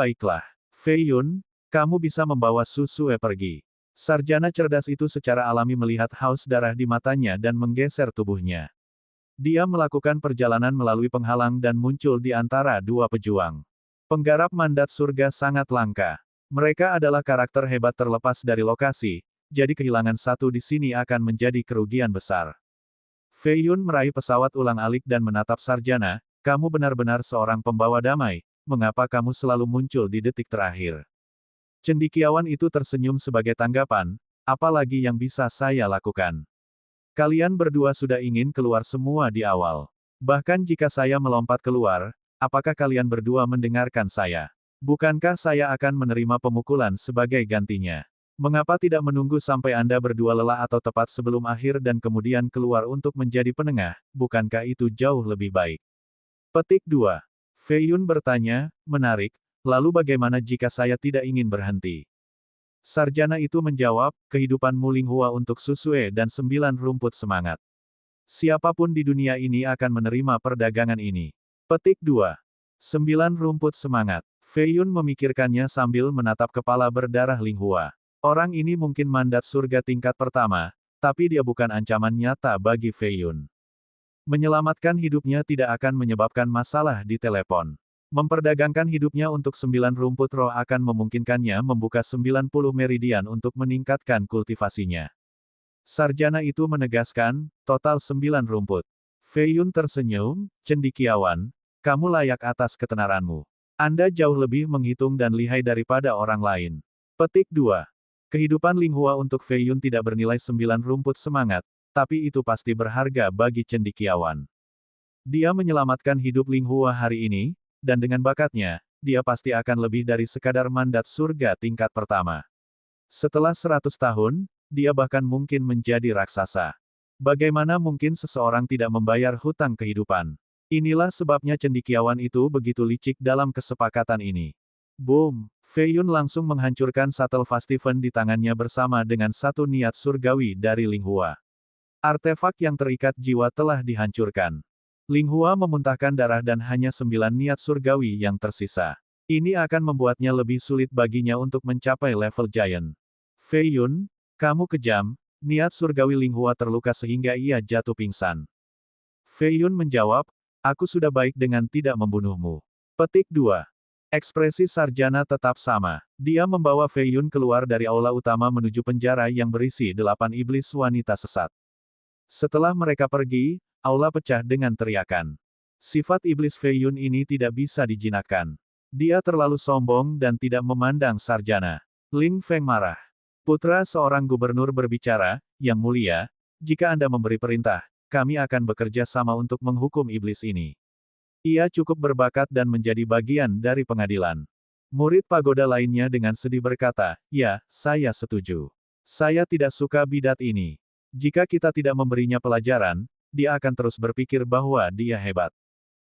Feiyun, kamu bisa membawa Susue pergi. Sarjana cerdas itu secara alami melihat haus darah di matanya dan menggeser tubuhnya. Dia melakukan perjalanan melalui penghalang dan muncul di antara dua pejuang. Penggarap mandat surga sangat langka. Mereka adalah karakter hebat terlepas dari lokasi, jadi kehilangan satu di sini akan menjadi kerugian besar. Feiyun meraih pesawat ulang-alik dan menatap sarjana, kamu benar-benar seorang pembawa damai, mengapa kamu selalu muncul di detik terakhir? Cendekiawan itu tersenyum sebagai tanggapan, apalagi yang bisa saya lakukan? Kalian berdua sudah ingin keluar semua di awal. Bahkan jika saya melompat keluar, apakah kalian berdua mendengarkan saya? Bukankah saya akan menerima pemukulan sebagai gantinya? Mengapa tidak menunggu sampai Anda berdua lelah atau tepat sebelum akhir dan kemudian keluar untuk menjadi penengah, bukankah itu jauh lebih baik? Petik 2. Feiyun bertanya, menarik. Lalu bagaimana jika saya tidak ingin berhenti? Sarjana itu menjawab, kehidupanmu Linghua untuk Susue dan 9 rumput semangat. Siapapun di dunia ini akan menerima perdagangan ini. Petik 2. 9 rumput semangat. Feiyun memikirkannya sambil menatap kepala berdarah Linghua. Orang ini mungkin mandat surga tingkat pertama, tapi dia bukan ancaman nyata bagi Feiyun. Menyelamatkan hidupnya tidak akan menyebabkan masalah di telepon. Memperdagangkan hidupnya untuk 9 rumput roh akan memungkinkannya membuka 90 meridian untuk meningkatkan kultivasinya. Sarjana itu menegaskan, total 9 rumput. Feiyun tersenyum, cendekiawan, kamu layak atas ketenaranmu. Anda jauh lebih menghitung dan lihai daripada orang lain. Petik 2. Kehidupan Ling Hua untuk Fei Yun tidak bernilai 9 rumput semangat, tapi itu pasti berharga bagi cendekiawan. Dia menyelamatkan hidup Ling Hua hari ini, dan dengan bakatnya, dia pasti akan lebih dari sekadar mandat surga tingkat pertama. Setelah 100 tahun, dia bahkan mungkin menjadi raksasa. Bagaimana mungkin seseorang tidak membayar hutang kehidupan? Inilah sebabnya cendekiawan itu begitu licik dalam kesepakatan ini. Boom! Fei Yun langsung menghancurkan shuttle Fastiven di tangannya bersama dengan satu niat surgawi dari Ling Hua. Artefak yang terikat jiwa telah dihancurkan. Ling Hua memuntahkan darah dan hanya 9 niat surgawi yang tersisa. Ini akan membuatnya lebih sulit baginya untuk mencapai level Giant. Fei Yun, kamu kejam, niat surgawi Ling Hua terluka sehingga ia jatuh pingsan. Fei Yun menjawab, aku sudah baik dengan tidak membunuhmu. Petik 2. Ekspresi sarjana tetap sama. Dia membawa Fei Yun keluar dari aula utama menuju penjara yang berisi 8 iblis wanita sesat. Setelah mereka pergi, aula pecah dengan teriakan. Sifat iblis Fei Yun ini tidak bisa dijinakkan. Dia terlalu sombong dan tidak memandang sarjana. Ling Feng marah. Putra seorang gubernur berbicara, Yang Mulia, jika Anda memberi perintah, kami akan bekerja sama untuk menghukum iblis ini. Ia cukup berbakat dan menjadi bagian dari pengadilan. Murid pagoda lainnya dengan sedih berkata, ya, saya setuju. Saya tidak suka bidat ini. Jika kita tidak memberinya pelajaran, dia akan terus berpikir bahwa dia hebat.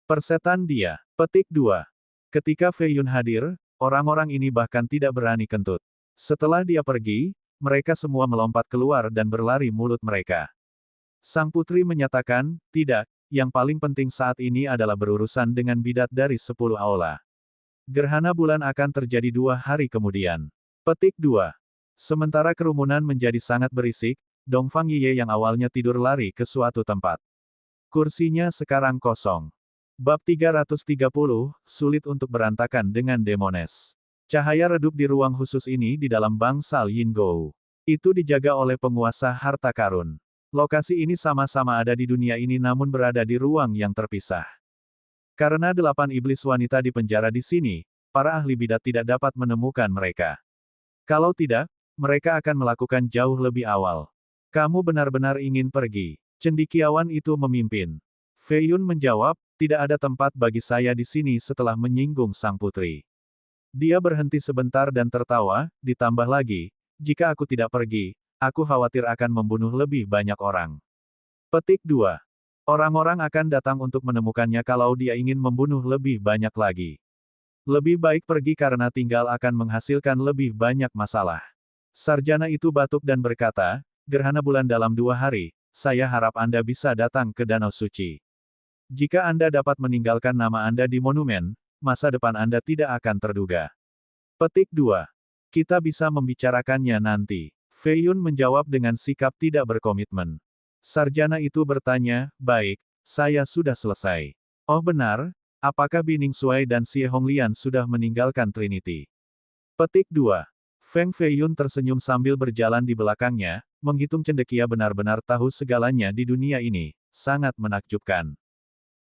Persetan dia. Petik 2. Ketika Fei Yun hadir, orang-orang ini bahkan tidak berani kentut. Setelah dia pergi, mereka semua melompat keluar dan berlari mulut mereka. Sang putri menyatakan, tidak, yang paling penting saat ini adalah berurusan dengan bidat dari 10 aula. Gerhana bulan akan terjadi 2 hari kemudian. Petik 2. Sementara kerumunan menjadi sangat berisik, Dongfang Yiye yang awalnya tidur lari ke suatu tempat. Kursinya sekarang kosong. Bab 330, sulit untuk berantakan dengan Demones. Cahaya redup di ruang khusus ini di dalam bangsal Yingou. Itu dijaga oleh penguasa harta karun. Lokasi ini sama-sama ada di dunia ini namun berada di ruang yang terpisah. Karena 8 iblis wanita di penjara di sini, para ahli bidat tidak dapat menemukan mereka. Kalau tidak, mereka akan melakukan jauh lebih awal. Kamu benar-benar ingin pergi. Cendekiawan itu memimpin. Fei Yun menjawab, tidak ada tempat bagi saya di sini setelah menyinggung sang putri. Dia berhenti sebentar dan tertawa, ditambah lagi, jika aku tidak pergi, aku khawatir akan membunuh lebih banyak orang. Petik 2. Orang-orang akan datang untuk menemukannya kalau dia ingin membunuh lebih banyak lagi. Lebih baik pergi karena tinggal akan menghasilkan lebih banyak masalah. Sarjana itu batuk dan berkata, gerhana bulan dalam 2 hari, saya harap Anda bisa datang ke Danau Suci. Jika Anda dapat meninggalkan nama Anda di monumen, masa depan Anda tidak akan terduga. Petik 2. Kita bisa membicarakannya nanti. Fei Yun menjawab dengan sikap tidak berkomitmen. Sarjana itu bertanya, baik, saya sudah selesai. Oh benar, apakah Bining Shuai dan Xie Honglian sudah meninggalkan Trinity? Petik 2. Feng Fei Yun tersenyum sambil berjalan di belakangnya, menghitung cendekia benar-benar tahu segalanya di dunia ini, sangat menakjubkan.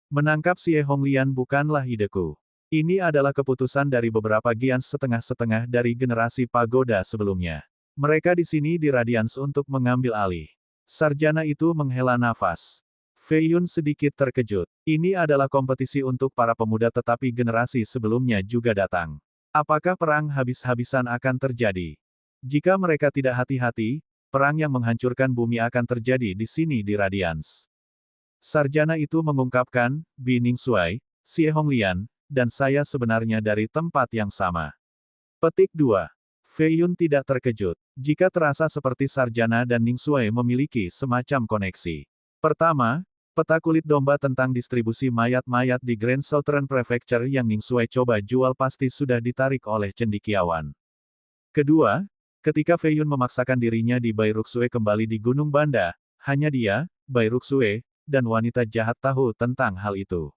Menangkap Xie Honglian bukanlah ideku. Ini adalah keputusan dari beberapa Giants setengah-setengah dari generasi pagoda sebelumnya. Mereka di sini di Radiance untuk mengambil alih. Sarjana itu menghela nafas. Fei Yun sedikit terkejut. Ini adalah kompetisi untuk para pemuda tetapi generasi sebelumnya juga datang. Apakah perang habis-habisan akan terjadi? Jika mereka tidak hati-hati, perang yang menghancurkan bumi akan terjadi di sini di Radiance. Sarjana itu mengungkapkan, Bining Shuai, Xie Honglian, dan saya sebenarnya dari tempat yang sama. Petik 2. Fei Yun tidak terkejut. Jika terasa seperti Sarjana dan Ning Shuai memiliki semacam koneksi. Pertama, peta kulit domba tentang distribusi mayat-mayat di Grand Southern Prefecture yang Ning Shuai coba jual pasti sudah ditarik oleh cendekiawan. Kedua, ketika Fei Yun memaksakan dirinya di Bairuxue kembali di Gunung Banda, hanya dia, Bairuxue, dan wanita jahat tahu tentang hal itu.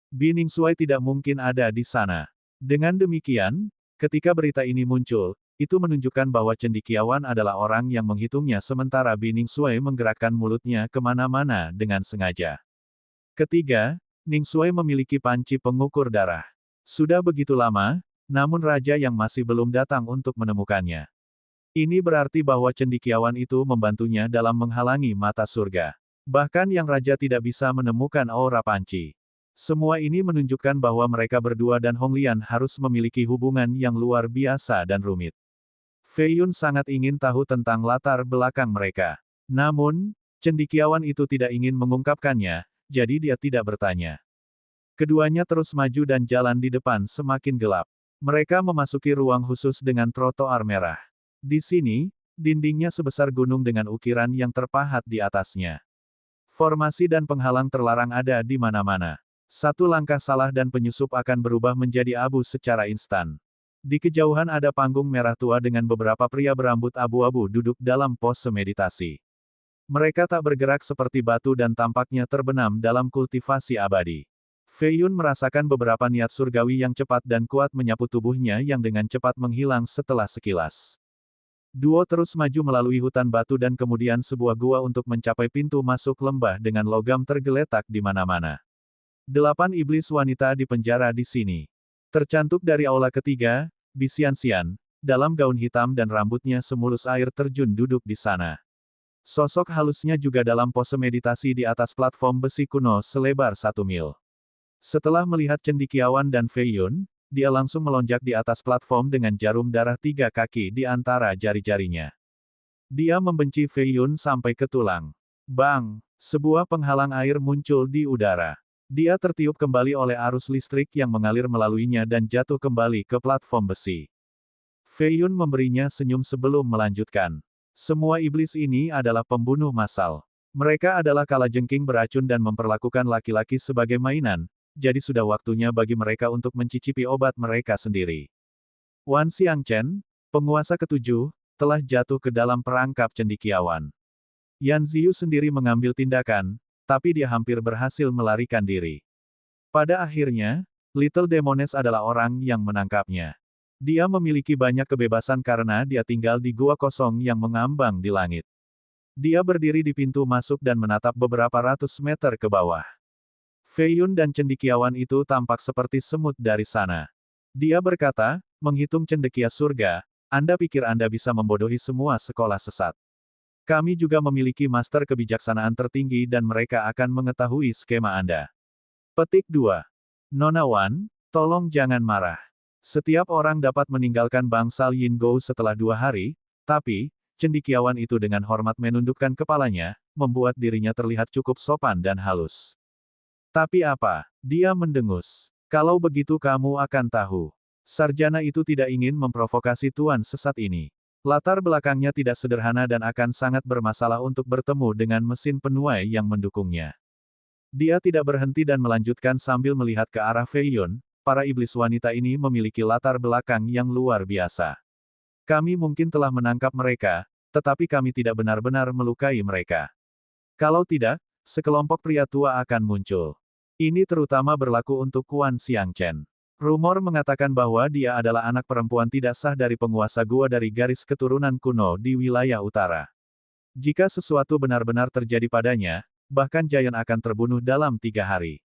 Bining Shuai tidak mungkin ada di sana. Dengan demikian, ketika berita ini muncul, itu menunjukkan bahwa cendekiawan adalah orang yang menghitungnya sementara Bining Shuai menggerakkan mulutnya kemana-mana dengan sengaja. Ketiga, Ning Shuai memiliki panci pengukur darah. Sudah begitu lama, namun raja yang masih belum datang untuk menemukannya. Ini berarti bahwa cendekiawan itu membantunya dalam menghalangi mata surga. Bahkan yang raja tidak bisa menemukan aura panci. Semua ini menunjukkan bahwa mereka berdua dan Hong Lian harus memiliki hubungan yang luar biasa dan rumit. Fei Yun sangat ingin tahu tentang latar belakang mereka. Namun, cendekiawan itu tidak ingin mengungkapkannya, jadi dia tidak bertanya. Keduanya terus maju dan jalan di depan semakin gelap. Mereka memasuki ruang khusus dengan trotoar merah. Di sini, dindingnya sebesar gunung dengan ukiran yang terpahat di atasnya. Formasi dan penghalang terlarang ada di mana-mana. Satu langkah salah dan penyusup akan berubah menjadi abu secara instan. Di kejauhan ada panggung merah tua dengan beberapa pria berambut abu-abu duduk dalam pose meditasi. Mereka tak bergerak seperti batu dan tampaknya terbenam dalam kultivasi abadi. Fei Yun merasakan beberapa niat surgawi yang cepat dan kuat menyapu tubuhnya yang dengan cepat menghilang setelah sekilas. Duo terus maju melalui hutan batu dan kemudian sebuah gua untuk mencapai pintu masuk lembah dengan logam tergeletak di mana-mana. 8 iblis wanita di penjara di sini. Tercantuk dari aula ketiga, Bisian-sian, dalam gaun hitam dan rambutnya semulus air terjun duduk di sana. Sosok halusnya juga dalam pose meditasi di atas platform besi kuno selebar 1 mil. Setelah melihat cendekiawan dan Fei Yun, dia langsung melonjak di atas platform dengan jarum darah 3 kaki di antara jari-jarinya. Dia membenci Fei Yun sampai ke tulang. Bang! Sebuah penghalang air muncul di udara. Dia tertiup kembali oleh arus listrik yang mengalir melaluinya dan jatuh kembali ke platform besi. Fei Yun memberinya senyum sebelum melanjutkan. Semua iblis ini adalah pembunuh massal. Mereka adalah kalajengking beracun dan memperlakukan laki-laki sebagai mainan, jadi sudah waktunya bagi mereka untuk mencicipi obat mereka sendiri. Wan Xiangchen, penguasa ketujuh, telah jatuh ke dalam perangkap cendekiawan. Yan Ziyu sendiri mengambil tindakan, tapi dia hampir berhasil melarikan diri. Pada akhirnya, Little Demoness adalah orang yang menangkapnya. Dia memiliki banyak kebebasan karena dia tinggal di gua kosong yang mengambang di langit. Dia berdiri di pintu masuk dan menatap beberapa ratus meter ke bawah. Fei Yun dan cendekiawan itu tampak seperti semut dari sana. Dia berkata, menghitung cendekia surga, Anda pikir Anda bisa membodohi semua sekolah sesat. Kami juga memiliki master kebijaksanaan tertinggi dan mereka akan mengetahui skema Anda. Petik 2. Nona Wan, tolong jangan marah. Setiap orang dapat meninggalkan bangsal Yin Gou setelah 2 hari, tapi, cendekiawan itu dengan hormat menundukkan kepalanya, membuat dirinya terlihat cukup sopan dan halus. Tapi apa? Dia mendengus. Kalau begitu kamu akan tahu. Sarjana itu tidak ingin memprovokasi tuan sesat ini. Latar belakangnya tidak sederhana dan akan sangat bermasalah untuk bertemu dengan mesin penuai yang mendukungnya. Dia tidak berhenti dan melanjutkan sambil melihat ke arah Fei Yun, para iblis wanita ini memiliki latar belakang yang luar biasa. Kami mungkin telah menangkap mereka, tetapi kami tidak benar-benar melukai mereka. Kalau tidak, sekelompok pria tua akan muncul. Ini terutama berlaku untuk Wan Xiangchen. Rumor mengatakan bahwa dia adalah anak perempuan tidak sah dari penguasa gua dari garis keturunan kuno di wilayah utara. Jika sesuatu benar-benar terjadi padanya, bahkan Giant akan terbunuh dalam 3 hari.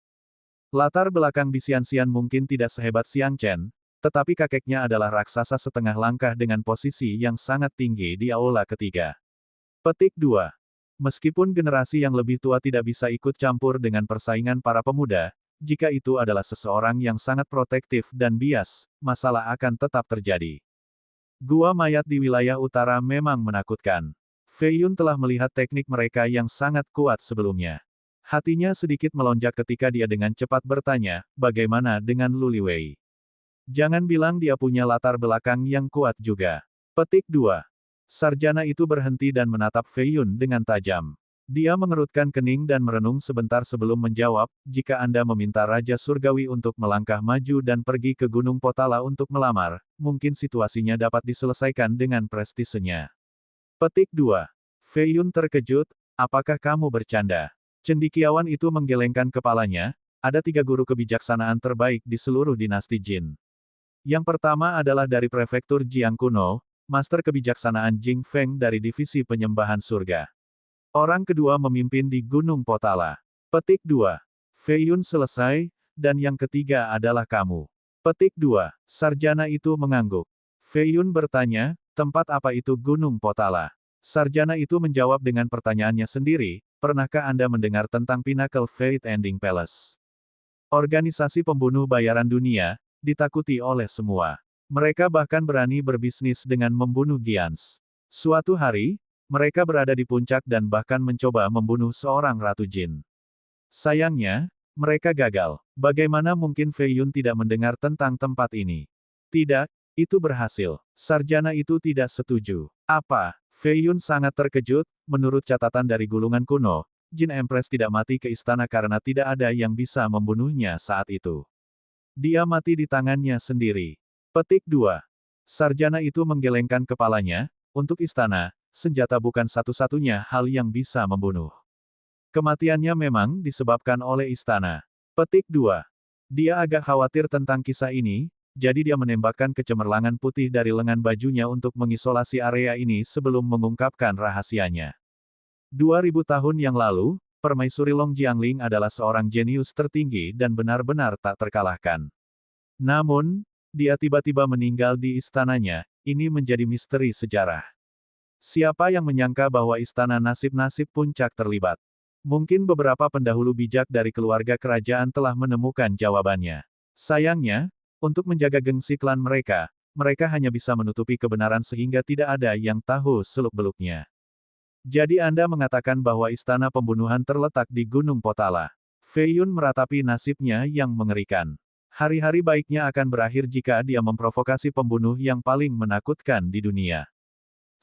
Latar belakang Bisian-sian mungkin tidak sehebat Xiangchen, tetapi kakeknya adalah raksasa setengah langkah dengan posisi yang sangat tinggi di aula ketiga. Petik 2. Meskipun generasi yang lebih tua tidak bisa ikut campur dengan persaingan para pemuda, jika itu adalah seseorang yang sangat protektif dan bias, masalah akan tetap terjadi. Gua mayat di wilayah utara memang menakutkan. Fei Yun telah melihat teknik mereka yang sangat kuat sebelumnya. Hatinya sedikit melonjak ketika dia dengan cepat bertanya, bagaimana dengan Lu Liwei? Jangan bilang dia punya latar belakang yang kuat juga. Petik 2. Sarjana itu berhenti dan menatap Fei Yun dengan tajam. Dia mengerutkan kening dan merenung sebentar sebelum menjawab, jika Anda meminta Raja Surgawi untuk melangkah maju dan pergi ke Gunung Potala untuk melamar, mungkin situasinya dapat diselesaikan dengan prestisenya. Petik 2. Fei Yun terkejut, apakah kamu bercanda? Cendekiawan itu menggelengkan kepalanya, ada 3 guru kebijaksanaan terbaik di seluruh dinasti Jin. Yang pertama adalah dari prefektur Jiang kuno, Master Kebijaksanaan Jing Feng dari Divisi Penyembahan Surga. Orang kedua memimpin di Gunung Potala. Petik 2. Fei Yun selesai, dan yang ketiga adalah kamu. Petik 2. Sarjana itu mengangguk. Fei Yun bertanya, tempat apa itu Gunung Potala? Sarjana itu menjawab dengan pertanyaannya sendiri, pernahkah Anda mendengar tentang Pinnacle Fate Ending Palace? Organisasi pembunuh bayaran dunia, ditakuti oleh semua. Mereka bahkan berani berbisnis dengan membunuh Giants. Suatu hari, mereka berada di puncak dan bahkan mencoba membunuh seorang ratu jin. Sayangnya, mereka gagal. Bagaimana mungkin Fei Yun tidak mendengar tentang tempat ini? Tidak, itu berhasil. Sarjana itu tidak setuju. Apa? Fei Yun sangat terkejut, menurut catatan dari gulungan kuno, Jin Empress tidak mati ke istana karena tidak ada yang bisa membunuhnya saat itu. Dia mati di tangannya sendiri. Petik 2. Sarjana itu menggelengkan kepalanya, untuk istana, senjata bukan satu-satunya hal yang bisa membunuh. Kematiannya memang disebabkan oleh istana. Petik 2. Dia agak khawatir tentang kisah ini, jadi dia menembakkan kecemerlangan putih dari lengan bajunya untuk mengisolasi area ini sebelum mengungkapkan rahasianya. 2000 tahun yang lalu, Permaisuri Long Jiangling adalah seorang jenius tertinggi dan benar-benar tak terkalahkan. Namun, dia tiba-tiba meninggal di istananya, ini menjadi misteri sejarah. Siapa yang menyangka bahwa istana nasib-nasib puncak terlibat? Mungkin beberapa pendahulu bijak dari keluarga kerajaan telah menemukan jawabannya. Sayangnya, untuk menjaga gengsi klan mereka, mereka hanya bisa menutupi kebenaran sehingga tidak ada yang tahu seluk-beluknya. Jadi Anda mengatakan bahwa istana pembunuhan terletak di Gunung Potala. Fei Yun meratapi nasibnya yang mengerikan. Hari-hari baiknya akan berakhir jika dia memprovokasi pembunuh yang paling menakutkan di dunia.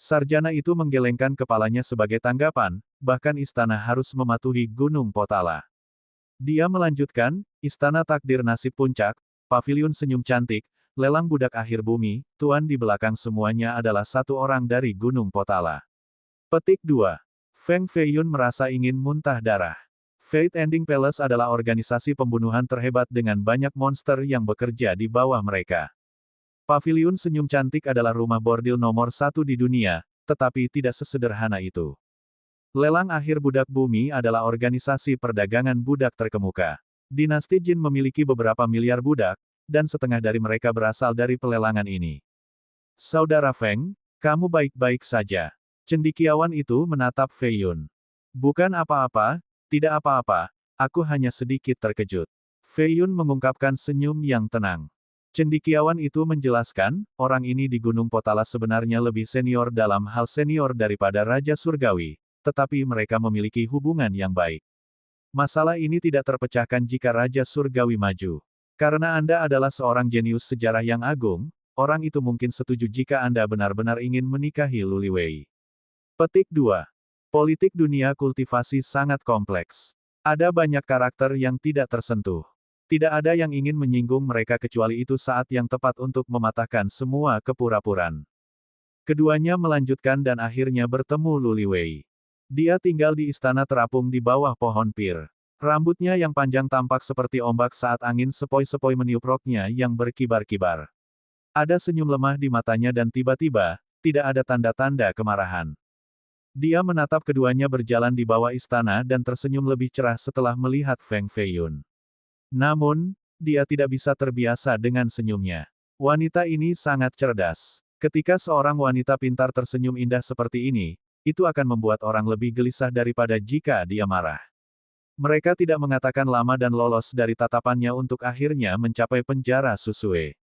Sarjana itu menggelengkan kepalanya sebagai tanggapan, bahkan istana harus mematuhi Gunung Potala. Dia melanjutkan, istana takdir nasib puncak, paviliun senyum cantik, lelang budak akhir bumi, tuan di belakang semuanya adalah satu orang dari Gunung Potala. Petik 2. Feng Fei Yun merasa ingin muntah darah. Fate Ending Palace adalah organisasi pembunuhan terhebat dengan banyak monster yang bekerja di bawah mereka. Paviliun Senyum Cantik adalah rumah bordil nomor 1 di dunia, tetapi tidak sesederhana itu. Lelang Akhir Budak Bumi adalah organisasi perdagangan budak terkemuka. Dinasti Jin memiliki beberapa miliar budak, dan setengah dari mereka berasal dari pelelangan ini. Saudara Feng, kamu baik-baik saja. Cendekiawan itu menatap Fei Yun. Bukan apa-apa, tidak apa-apa, aku hanya sedikit terkejut. Fei Yun mengungkapkan senyum yang tenang. Cendekiawan itu menjelaskan, orang ini di Gunung Potala sebenarnya lebih senior dalam hal senior daripada Raja Surgawi, tetapi mereka memiliki hubungan yang baik. Masalah ini tidak terpecahkan jika Raja Surgawi maju. Karena Anda adalah seorang jenius sejarah yang agung, orang itu mungkin setuju jika Anda benar-benar ingin menikahi Luli Wei. Petik 2. Politik dunia kultivasi sangat kompleks. Ada banyak karakter yang tidak tersentuh. Tidak ada yang ingin menyinggung mereka kecuali itu saat yang tepat untuk mematahkan semua kepura-puran. Keduanya melanjutkan dan akhirnya bertemu Luli Wei. Dia tinggal di istana terapung di bawah pohon pir. Rambutnya yang panjang tampak seperti ombak saat angin sepoi-sepoi meniup roknya yang berkibar-kibar. Ada senyum lemah di matanya dan tiba-tiba, tidak ada tanda-tanda kemarahan. Dia menatap keduanya berjalan di bawah istana dan tersenyum lebih cerah setelah melihat Feng Fei Yun. Namun, dia tidak bisa terbiasa dengan senyumnya. Wanita ini sangat cerdas. Ketika seorang wanita pintar tersenyum indah seperti ini, itu akan membuat orang lebih gelisah daripada jika dia marah. Mereka tidak mengatakan lama dan lolos dari tatapannya untuk akhirnya mencapai penjara Susue.